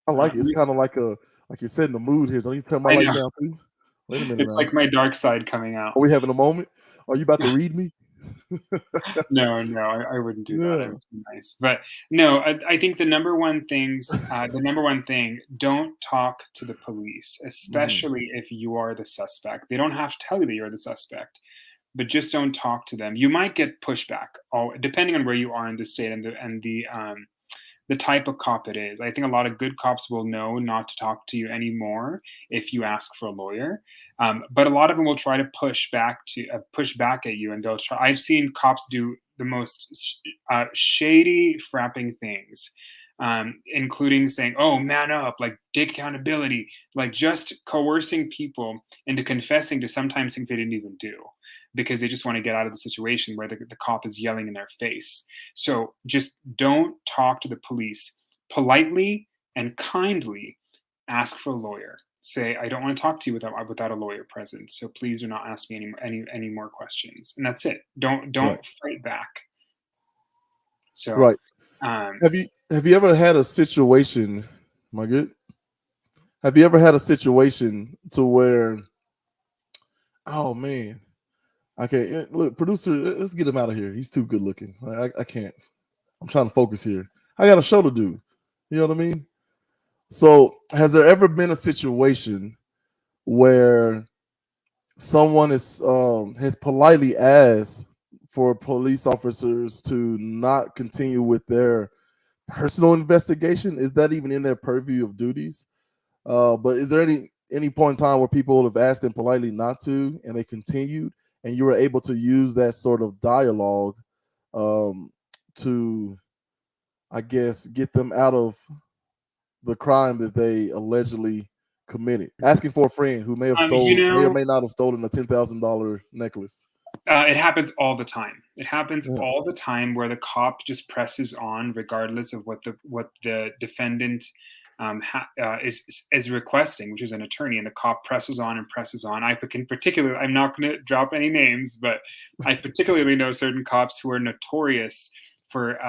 I like it. let It's me kind of like you're setting the mood here. Don't you turn my I lights know. down too? Wait a minute It's now. like my dark side coming out. Are we having a moment? Are you about to read me? No, no, I wouldn't do that. I'm Yeah. too nice. But no, I think the number one thing, don't talk to the police, Mhm. especially if you are the suspect. They don't have to tell you that you're the suspect, but just don't talk to them. You might get pushback, depending on where you are in the state and the type of cop it is. I think a lot of good cops will know not to talk to you anymore if you ask for a lawyer. But a lot of them will try to push back at you, and they'll try. I've seen cops do the most shady, frapping things, including saying, "Oh, man up!" Like take accountability, like just coercing people into confessing to sometimes things they didn't even do because they just want to get out of the situation where the cop is yelling in their face. So just don't talk to the police. Politely and kindly ask for a lawyer. Say, I don't want to talk to you without a lawyer present. So please do not ask me any more questions. And that's it. Don't Right. fight back. So Right. um, Have you ever had a situation? Am I good? Have you ever had a situation to where Oh man, I can't look. Producer, let's get him out of here. He's too good looking. I can't. I'm trying to focus here. I got a show to do. You know what I mean? So, has there ever been a situation where someone has politely asked for police officers to not continue with their personal investigation? Is that even in their purview of duties? But is there any point in time where people have asked them politely not to, and they continued, and you were able to use that sort of dialogue um, to, I guess, get them out of the crime that they allegedly committed? Asking for a friend who You may or know, may not have stolen a $10,000 necklace. it happens all the time. It happens Yeah. all the time where the cop just presses on, regardless of what the defendant is requesting, which is an attorney, and the cop presses on and presses on. I'm not going to drop any names, but I particularly know certain cops who are notorious for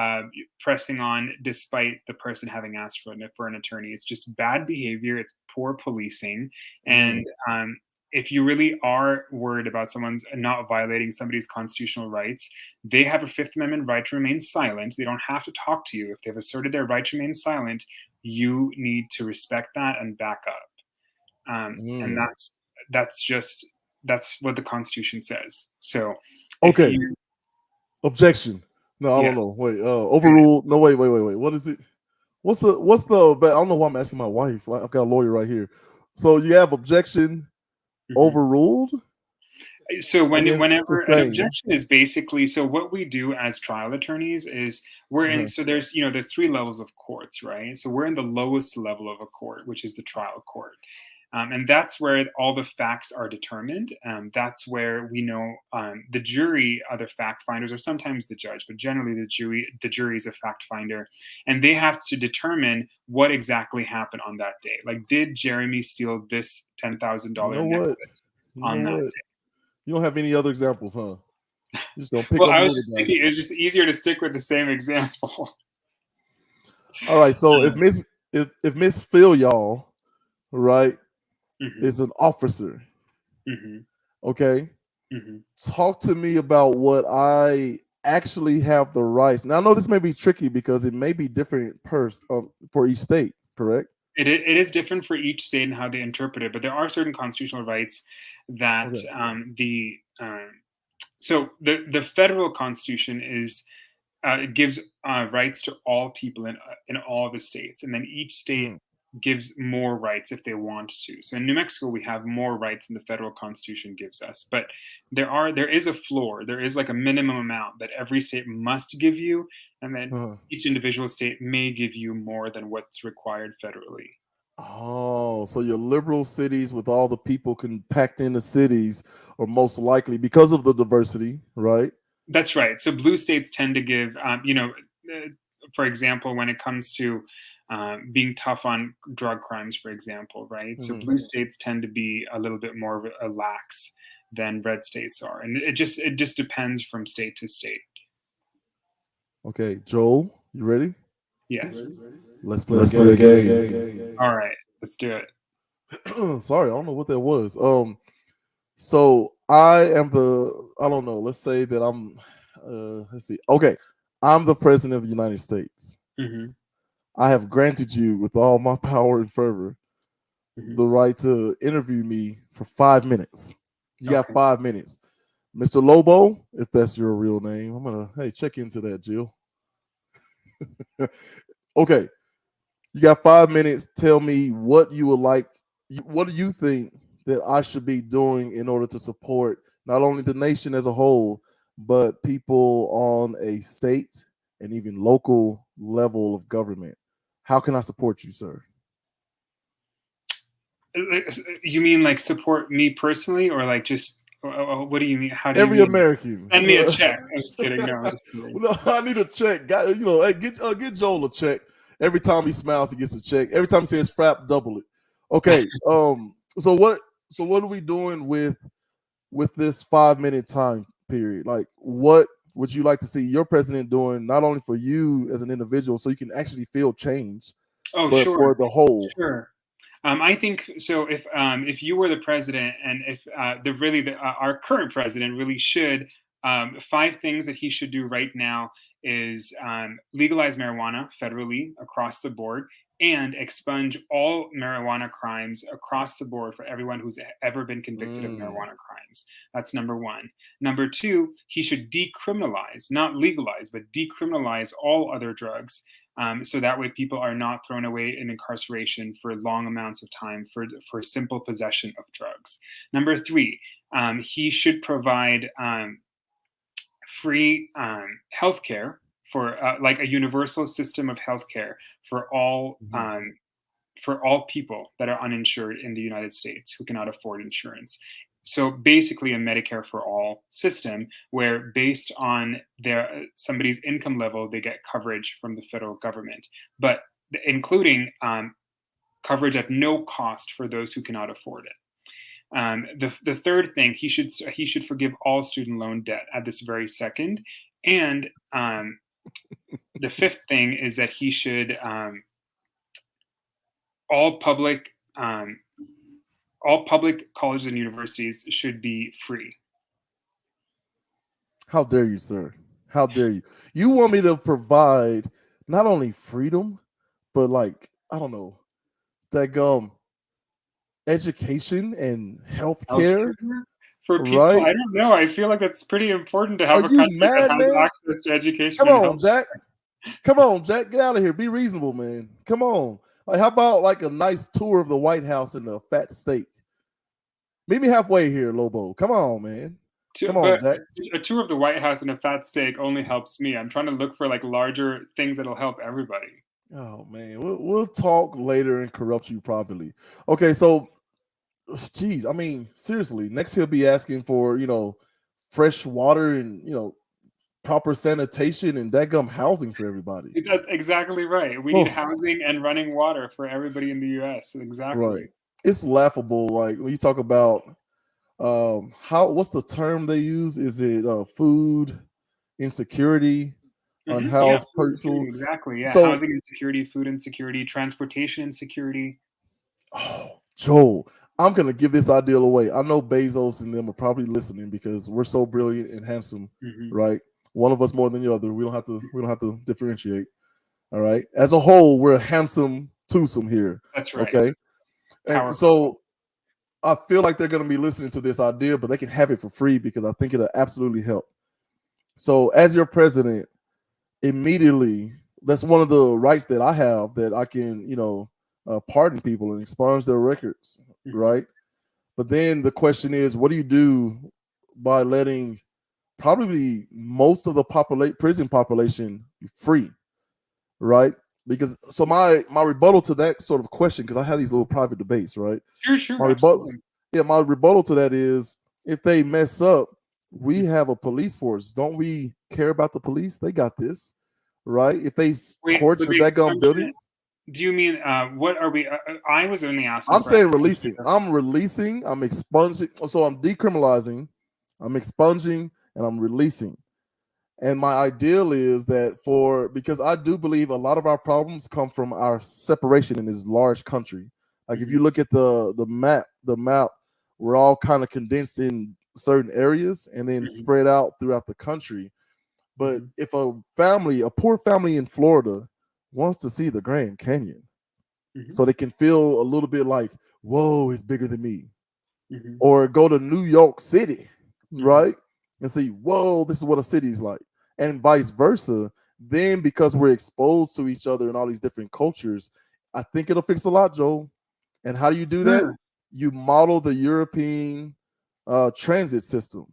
pressing on despite the person having asked for an attorney. It's just bad behavior. It's poor policing, Mm. and if you really are worried about someone's not violating somebody's constitutional rights, they have a Fifth Amendment right to remain silent. They don't have to talk to you. If they've asserted their right to remain silent, you need to respect that and back up. And Mm. that's what the Constitution says. So if Okay. you Objection. No, I don't know. yes, Wait. Overruled. No, wait. What is it? What's the? But I don't know why I'm asking my wife. Like, I've got a lawyer right here. So you have objection mhm. overruled So whenever an sustained. objection is basically, so what we do as trial attorneys is we're in, Uh-huh. so there's three levels of courts, right? So we're in the lowest level of a court, which is the trial court. And that's where all the facts are determined. That's where we know the jury, other fact finders, or sometimes the judge, but generally the jury is a fact finder, and they have to determine what exactly happened on that day. Like, did Jeremy steal this You $10,000 know what? necklace You know on that what? day? You don't have any other examples, huh? You're just gonna pick Well, on I the was little just guy. thinking it was just easier to stick with the same example. All right. So if Miss Phil, y'all, right, Mhm, is an officer, mhm, okay, mhm. talk to me about what I actually have the rights. Now I know this may be tricky because it may be different for each state, correct? It is different for each state and how they interpret it, but there are certain constitutional rights that Okay. so the federal constitution is gives rights to all people in all the states, and then each state Mm, gives more rights if they want to. So in New Mexico, we have more rights than the federal constitution gives us, but there is a floor. There is like a minimum amount that every state must give you, and then uh-huh. each individual state may give you more than what's required federally. Oh, so your liberal cities with all the people packed in the cities are most likely because of the diversity, right? That's right. So blue states tend to give, uh, for example, when it comes to being tough on drug crimes, for example, right? So Mhm. blue states tend to be a little bit more lax than red states are, and it just depends from state to state. Okay, Joel, you ready? Yes. Let's play the Let's play a game. game. All right. Let's do it. Sorry, I don't know what that was. So I am I don't know. Let's say that let's see. Okay, I'm the president of the United States. Hmm. I have granted you with all my power and fervor Hmm. the right to interview me for 5 minutes. You got Okay. 5 minutes. Mr. Lobo, if that's your real name, I'm gonna check into that, Jill. Okay, you got 5 minutes. Tell me what you would like. What do you think that I should be doing in order to support not only the nation as a whole, but people on a state and even local level of government? How can I support you, sir? You mean like support me personally, or like just what do you mean? How do you Every mean? American. Send me a check. I'm just kidding. No, I'm just kidding. No, I need a check. Hey, get Joel a check. Every time he smiles, he gets a check. Every time he says "frap," double it. Okay. So what are we doing with this 5 minute time period? Like, what would you like to see your president doing, not only for you as an individual, so you can actually feel change, Oh, but sure, for the whole? sure. I think so. If you were the president, and if our current president really should, 5 things that he should do right now is legalize marijuana federally across the board, and expunge all marijuana crimes across the board for everyone who's ever been convicted of Mm, marijuana crimes. That's number one. Number two, he should decriminalize, not legalize, but decriminalize all other drugs, so that way people are not thrown away in incarceration for long amounts of time for simple possession of drugs. Number three, he should provide free healthcare for like a universal system of healthcare mhm. for all people that are uninsured in the United States who cannot afford insurance. So basically, a Medicare for all system where, based on their somebody's income level, they get coverage from the federal government, but including coverage at no cost for those who cannot afford it. The third thing, he should forgive all student loan debt at this very second, and the fifth thing is that he should all public um, all public colleges and universities should be free. How dare you, sir? How dare you? You want me to provide not only freedom, but like, I don't know, that education and healthcare, Healthcare for people, right? I don't know. I feel like it's pretty important to Are have a you country that mad, has man? access to education Come and health. on, Jack. Come on, Jack. Get out of here. Be reasonable, man. Come on. Like, how about like a nice tour of the White House and a fat steak? Meet me halfway here, Lobo. Come on, man. Come on, But Jack. a tour of the White House and a fat steak only helps me. I'm trying to look for like larger things that'll help everybody. Oh man, we'll talk later and corrupt you privately. Okay, so geez, I mean, seriously, next he'll be asking for fresh water and proper sanitation and that gum housing for everybody. That's exactly right. We need Oh, housing and running water for everybody in the U.S. right. Exactly. It's laughable. Like when you talk about how what's the term they use? Is it food insecurity, Yeah, unhoused food insecurity. people? Exactly. Yeah, So housing insecurity, food insecurity, transportation insecurity. oh, Joel, I'm gonna give this ideal away. I know Bezos and them are probably listening because we're so brilliant and handsome, Hmm. right? One of us more than the other. We don't have to differentiate. All right. As a whole, we're a handsome twosome here. That's right. Okay. And Power so couple. I feel like they're gonna be listening to this idea, but they can have it for free because I think it'll absolutely help. So as your president, immediately that's one of the rights that I have that I can, pardon people and expunge their records, Hmm. right? But then the question is, what do you do by letting probably most of the prison population free, right? Because so my rebuttal to that sort of question, because I have these little private debates, right? Sure, My sure, rebuttal, absolutely. yeah, my rebuttal to that is if they mess up, we have a police force. Don't we care about the police? They got this, right? If they Wait, but torture the that gun expunction. building, Do you mean what are we? I was only asking I'm for saying expunge. releasing. I'm releasing. I'm expunging. So I'm decriminalizing. I'm expunging, and I'm releasing. And my ideal is that because I do believe a lot of our problems come from our separation in this large country. Like if you Mhm, look at the map, we're all kind of condensed in certain areas and then mhm, spread out throughout the country. But mhm, if a poor family in Florida wants to see the Grand Canyon, mhm, so they can feel a little bit like, whoa, it's bigger than me. mhm, Or go to New York City, mhm, right? And see, whoa, this is what a city's like. And vice versa. Then because we're exposed to each other and all these different cultures, I think it'll fix a lot, Joel. And how do you do that? sure. You model the European transit system.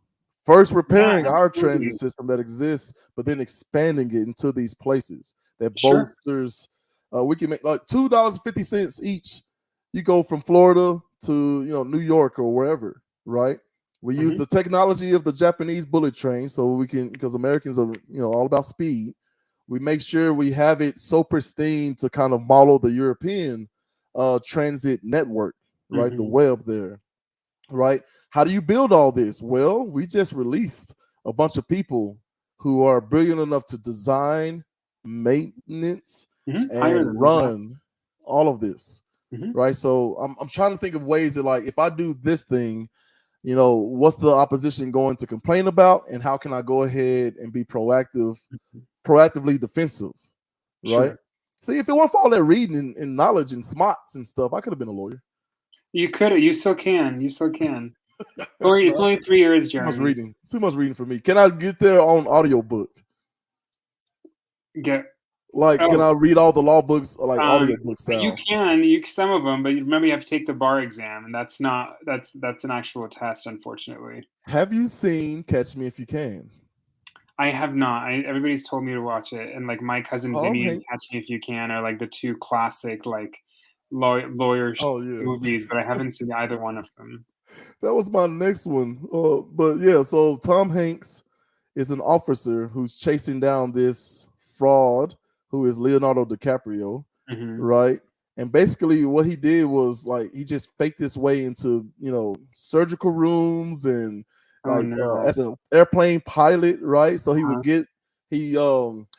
First, Yeah, repairing our transit absolutely. system that exists, but then expanding it into these places that Sure. bolsters. We can make like $2.50 each. You go from Florida to New York or wherever, right? We use Mhm, the technology of the Japanese bullet train, so we can because Americans are all about speed. We make sure we have it so pristine to kind of model the European transit network, right? The mhm, web there, right? How do you build all this? Well, we just released a bunch of people who are brilliant enough to design, maintenance, mhm. Hire and them, exactly. run all of this. Mhm. right? So I'm trying to think of ways that, like, if I do this thing, what's the opposition going to complain about, and how can I go ahead and be Mhm. proactively defensive, right? Sure. See, if it weren't for all that reading and knowledge and smarts and stuff, I could have been a lawyer. You could. You still can. You still can. Only No, it's that's only 3 years, too much Jeremy. reading. Too much reading for me. Can I get there on audiobook? Get Like, can oh, I read all the law books like um, audiobook you style? can. You some of them, but you remember you have to take the bar exam, and that's an actual test, unfortunately. Have you seen Catch Me If You Can? I have not. Everybody's told me to watch it, and like My Cousin Tom Vinny and Hanks. Catch Me If You Can are like the two classic like lawyer Oh yeah, movies, but I haven't seen either one of them. that was my next one. But yeah, so Tom Hanks is an officer who's chasing down this fraud who is Leonardo DiCaprio, Hmm. right? And basically, what he did was, like, he just faked his way into surgical rooms and, Oh like, no. as an airplane pilot, right? So Uh-huh. he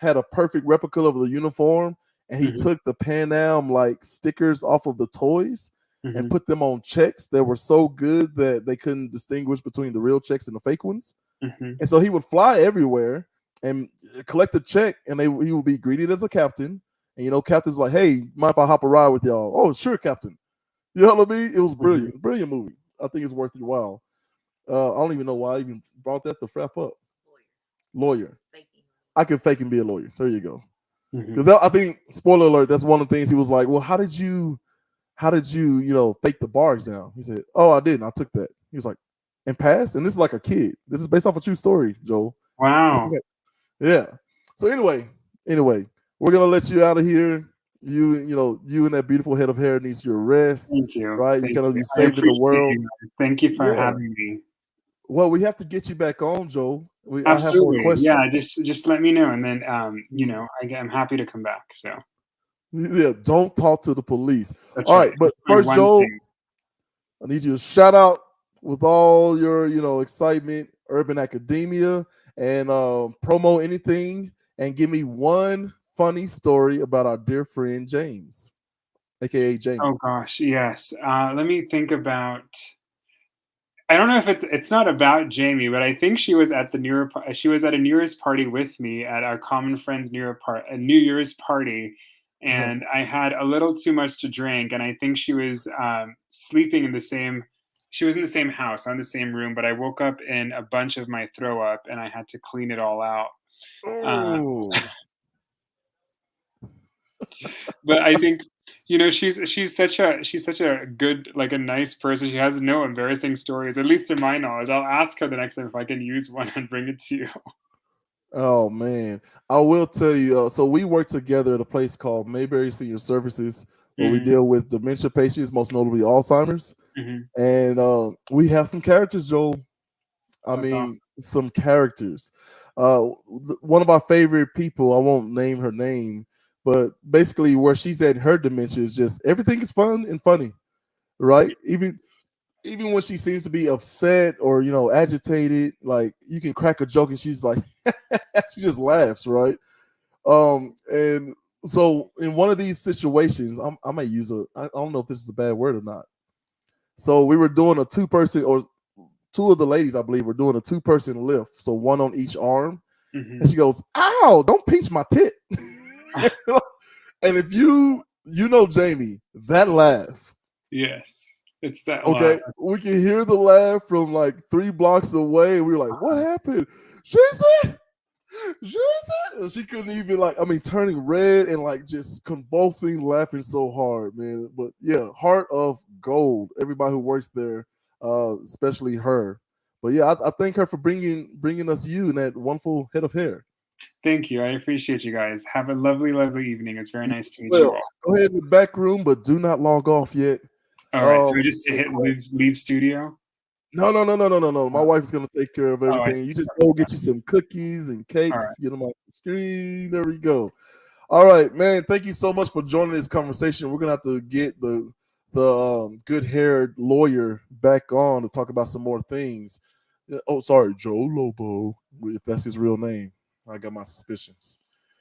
had a perfect replica of the uniform, and he Hmm. took the Pan Am like stickers off of the toys and Hmm. put them on checks that were so good that they couldn't distinguish between the real checks and the fake ones. Hmm. And so he would fly everywhere and collect a check, and he would be greeted as a captain. And captain's like, "Hey, mind if I hop a ride with y'all?" "Oh, sure, captain." You know what I mean? It was Hmm. brilliant movie. I think it's worth your while. I don't even know why I even brought that to frap up. Lawyer. I can fake and be a lawyer. There you go. Hmm. Because I think, spoiler alert, that's one of the things he was like, "Well, how did you fake the bar exam?" He said, "Oh, I didn't. I took that." He was like, "And passed." And this is like a kid. This is based off a true story, Joel. Wow. Yeah. So anyway, we're gonna let you out of here. You and that beautiful head of hair needs your rest, Thank you. right? You're Thank gonna you. be I saving the appreciate world. you guys. Thank you for Yeah. having me. Well, we have to get you back on, Joel. I have more Absolutely. Yeah, questions. just let me know, and then Mm. I'm happy to come back. So Yeah, don't talk to the police. that's All right. right, but That's my first, one Joel, thing. I need you to shout out with all your, excitement, Urban Academia, and promo anything, and give me one funny story about our dear friend James, aka Jamie. Oh gosh, yes. Let me think about. I don't know if it's not about Jamie, but I think she was at the she was at a New Year's party with me at our common friend's a New Year's party, Uh-huh. and I had a little too much to drink, and I think she was sleeping in the same. She was in the same house, on the same room, but I woke up in a bunch of my throw up, and I had to clean it all out. Uh, Oh, but I think she's such a good, like, a nice person. She has no embarrassing stories, at least to my knowledge. I'll ask her the next time if I can use one and bring it to you. oh man. I will tell you. So we work together at a place called Mayberry Senior Services, where we Hmm. deal with dementia patients, most notably Alzheimer's. Hmm. And we have some characters, Joel. I That's mean, awesome. some characters. One of our favorite people, I won't name her name, but basically where she's at, her dementia is just everything is fun and funny, right? Even when she seems to be upset or agitated, like, you can crack a joke and she's like, she just laughs, right? And so in one of these situations, I may use I don't know if this is a bad word or not. So we were doing a two-person, or two of the ladies, I believe, were doing a two-person lift, so one on each arm. And Hmm. she goes, "Ow, don't pinch my tit." And if you know Jamie, that laugh, Yes, it's that laugh. okay, we can hear the laugh from like 3 blocks away. And we were like, "What happened?" She said, she said, and she couldn't even, like, I mean, turning red and like just convulsing, laughing so hard, man. But yeah, heart of gold. Everybody who works there, especially her. But yeah, I thank her for bringing us you and that wonderful head of hair. Thank you. I appreciate you guys. Have a lovely, lovely evening. It's very nice to meet you Well, all. go ahead in the back room, but do not log off yet. All right. So Um, we just hit leave studio. no, no, no, no, no, no, no. My Uh, wife's gonna take care of oh, I see. everything. You just Okay, go get you gotcha. some cookies and All right. cakes. Get them off the screen. There we go. All right, man. Thank you so much for joining this conversation. We're gonna have to get the good haired lawyer back on to talk about some more things. Oh, sorry, Joe Lobo, if that's his real name. I got my suspicions.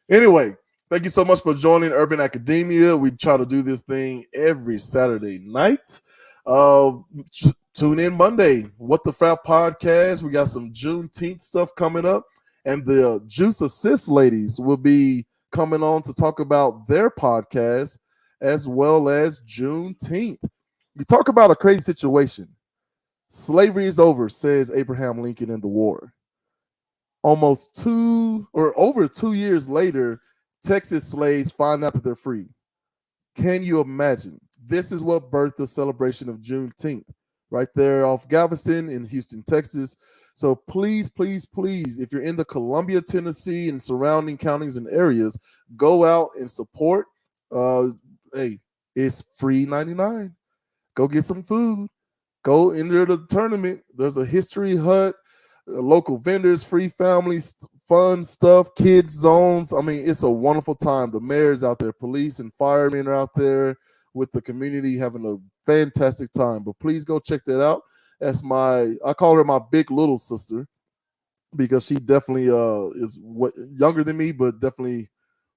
Anyway, Thank you so much for joining Urban Academia. We try to do this thing every Saturday night. Tune in Monday. What the Frap podcast. We got some Juneteenth stuff coming up, and the Juice Assist ladies will be coming on to talk about their podcast as well as Juneteenth. We talk about a crazy situation. Slavery is over, says Abraham Lincoln in the war. Almost over 2 years later, Texas slaves find out that they're free. Can you imagine? This is what birthed the celebration of Juneteenth, right there off Galveston in Houston, Texas. So please, please, please, if you're in the Columbia, Tennessee, and surrounding counties and areas, go out and support. Hey, it's free 99. Go get some food. Go enter the tournament. There's a history hut, local vendors, free families, fun stuff, kids zones. I mean, it's a wonderful time. The mayor's out there, police and firemen are out there with the community having a fantastic time. But please go check that out. That's I call her my big little sister because she definitely is younger than me, but definitely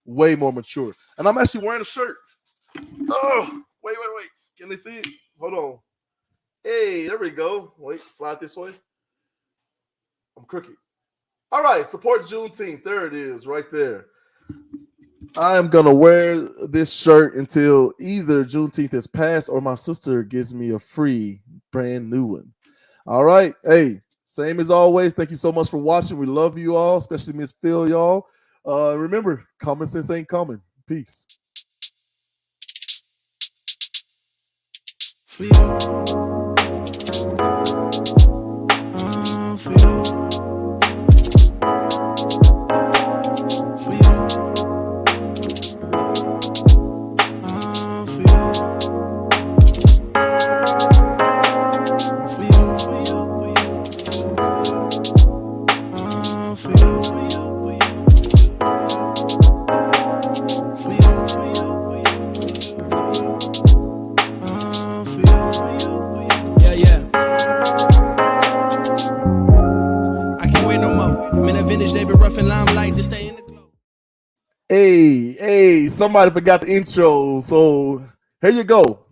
way more mature. And I'm actually wearing a shirt. Oh, wait. Can they see it? Hold on. Hey, there we go. Wait, slide this way. I'm crooked. All right, support Juneteenth. There it is, right there. I am going to wear this shirt until either Juneteenth is passed or my sister gives me a free brand new one. All right. Hey, same as always. Thank you so much for watching. We love you all, especially Miss Phil, y'all. Remember, common sense ain't coming. Peace. For you. For you. Hey, somebody forgot the intro, so here you go.